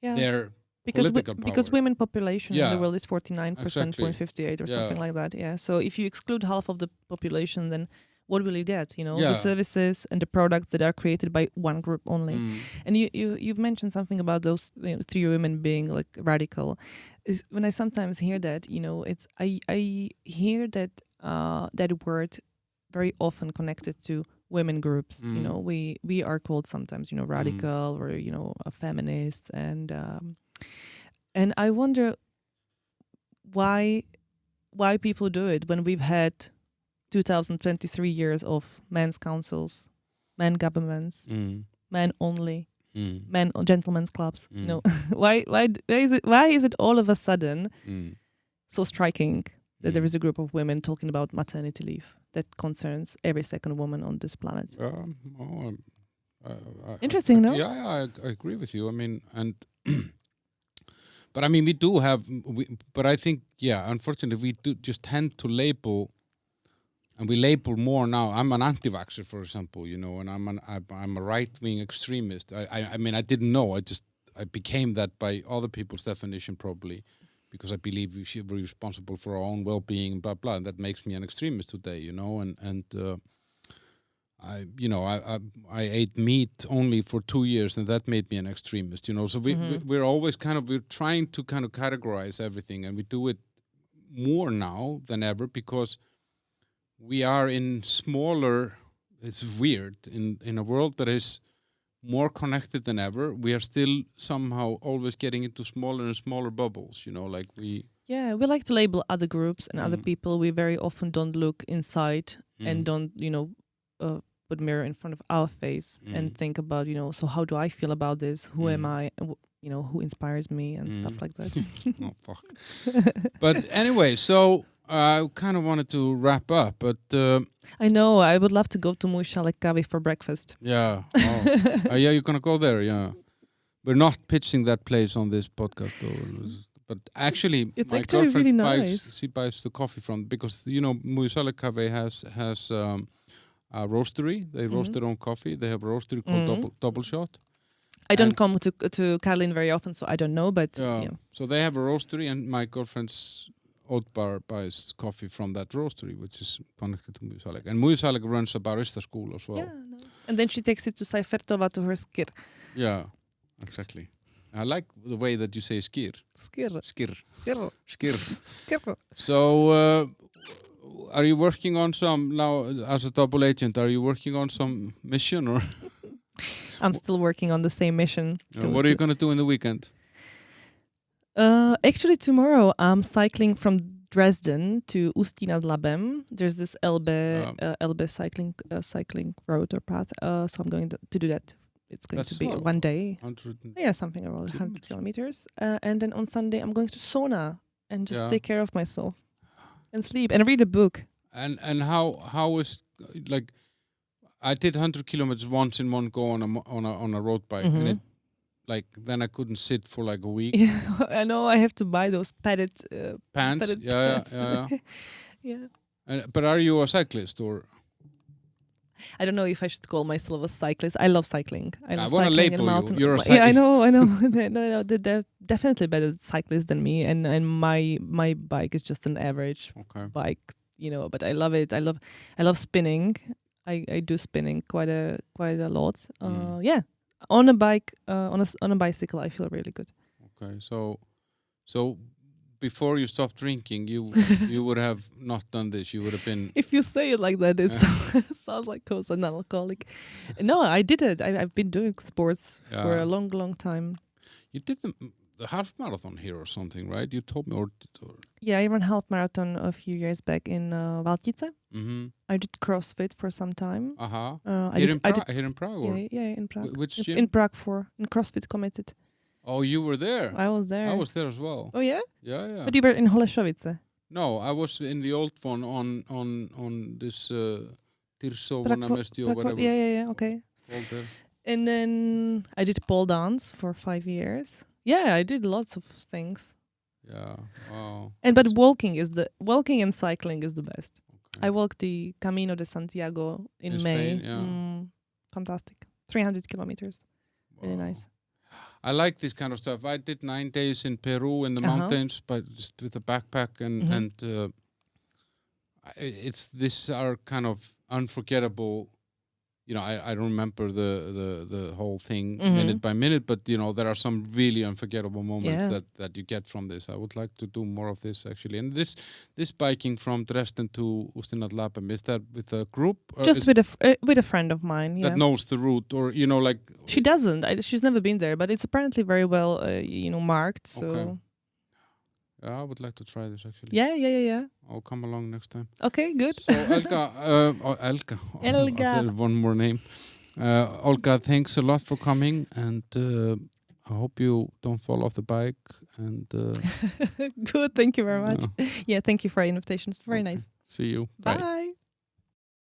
their political power. Because women population in the world is 49%, exactly. 0.58 or something like that. Yeah. So if you exclude half of the population, then what will you get? You know, the services and the products that are created by one group only. And you've mentioned something about those 3 women being like radical. Is when I sometimes hear that, you know, it's I hear that that word very often connected to women groups. You know, we are called sometimes, you know, radical or, you know, feminists, and I wonder why people do it when we've had 2023 years of men's councils, men governments, men only, men gentlemen's clubs. You know, why is it all of a sudden so striking that there is a group of women talking about maternity leave that concerns every second woman on this planet? Interesting, no? Yeah, I agree with you. I mean, and but I mean, we do have, but I think, unfortunately, we do just tend to label. And we label more now. I'm an anti-vaxxer, for example, you know, and I'm a right-wing extremist. I mean, I didn't know. I became that by other people's definition, probably, because I believe we should be responsible for our own well-being, blah blah. And that makes me an extremist today, you know. And I ate meat only for 2 years, and that made me an extremist, you know. So we're always we're trying to kind of categorize everything, and we do it more now than ever because we are in smaller, it's weird, in a world that is more connected than ever. We are still somehow always getting into smaller and smaller bubbles, you know, like we... Yeah, we like to label other groups and other people. We very often don't look inside and don't, you know, put mirror in front of our face and think about, you know, so how do I feel about this? Who am I? You know, who inspires me and stuff like that. Oh, fuck. But anyway, so... I kind of wanted to wrap up, but... I know, I would love to go to Muishalek Cafe for breakfast. Yeah. Oh. Yeah, you're going to go there, yeah. We're not pitching that place on this podcast, though. But actually, it's my actually girlfriend really nice. she buys the coffee from... Because, you know, Muishalek Cafe has a roastery. They roast their own coffee. They have a roastery called Double Shot. I don't come to Caroline very often, so I don't know, but... Yeah. So they have a roastery, and my girlfriend's oat bar buys coffee from that roastery, which is connected to Muishalek. And Muishalek runs a barista school as well. Yeah, no. And then she takes it to Seifertova to her skir. Yeah, exactly. I like the way that you say skir. Skir. Skir. Skir. Skir. Skir. So, are you working on some, now as a double agent, are you working on some mission or? I'm still working on the same mission. What are you going to do in the weekend? Actually, tomorrow I'm cycling from Dresden to Ústí nad Labem. There's this Elbe cycling road or path. So I'm going to do that. It's going to be 1 day. Something around 100 kilometers. And then on Sunday I'm going to sauna and just take care of myself and sleep and read a book. And how is like I did 100 kilometers once in one go on a road bike, and it then I couldn't sit for like a week. Yeah, I know. I have to buy those padded pants. Padded pants. Yeah. But are you a cyclist or? I don't know if I should call myself a cyclist. I love cycling. I want to label you. You're a cyclist. Yeah, I know. No, they're definitely better cyclists than me. And my bike is just an average bike, But I love it. I love spinning. I do spinning quite a lot. Yeah, on a bike, on a bicycle, I feel really good. Okay, so before you stopped drinking, you would have not done this. You would have been. If you say it like that, it sounds like I was an alcoholic. No, I did it. I've been doing sports for a long time. You did the half marathon here or something, right? You told me. Or yeah, I ran half marathon a few years back in Valtice. I did CrossFit for some time. Here in Prague? Or? Yeah, in Prague. Which gym? In Prague in CrossFit Committed. Oh, you were there? I was there. I was there as well. Oh, yeah? Yeah. But you were in Holešovice? No, I was in the old one on this Tirsovana Mesti or whatever. Yeah, okay. And then I did pole dance for 5 years. Yeah, I did lots of things. Yeah, wow. But walking and cycling is the best. Okay. I walked the Camino de Santiago in May. Spain, fantastic. 300 kilometers. Wow. Really nice. I like this kind of stuff. I did 9 days in Peru in the mountains, but just with a backpack and these are kind of unforgettable. I don't remember the whole thing minute by minute, but there are some really unforgettable moments that you get from this. I would like to do more of this actually. And this biking from Dresden to Ústí nad Labem, is that with a group? Or just with a friend of mine. That knows the route, or like. She doesn't. She's never been there, but it's apparently very well marked. So. Okay. Yeah, I would like to try this actually. Yeah. I'll come along next time. Okay, good. So Elga. One more name. Olga, thanks a lot for coming, and I hope you don't fall off the bike. And good, thank you very much. Yeah, thank you for your invitation. It's very nice. See you. Bye.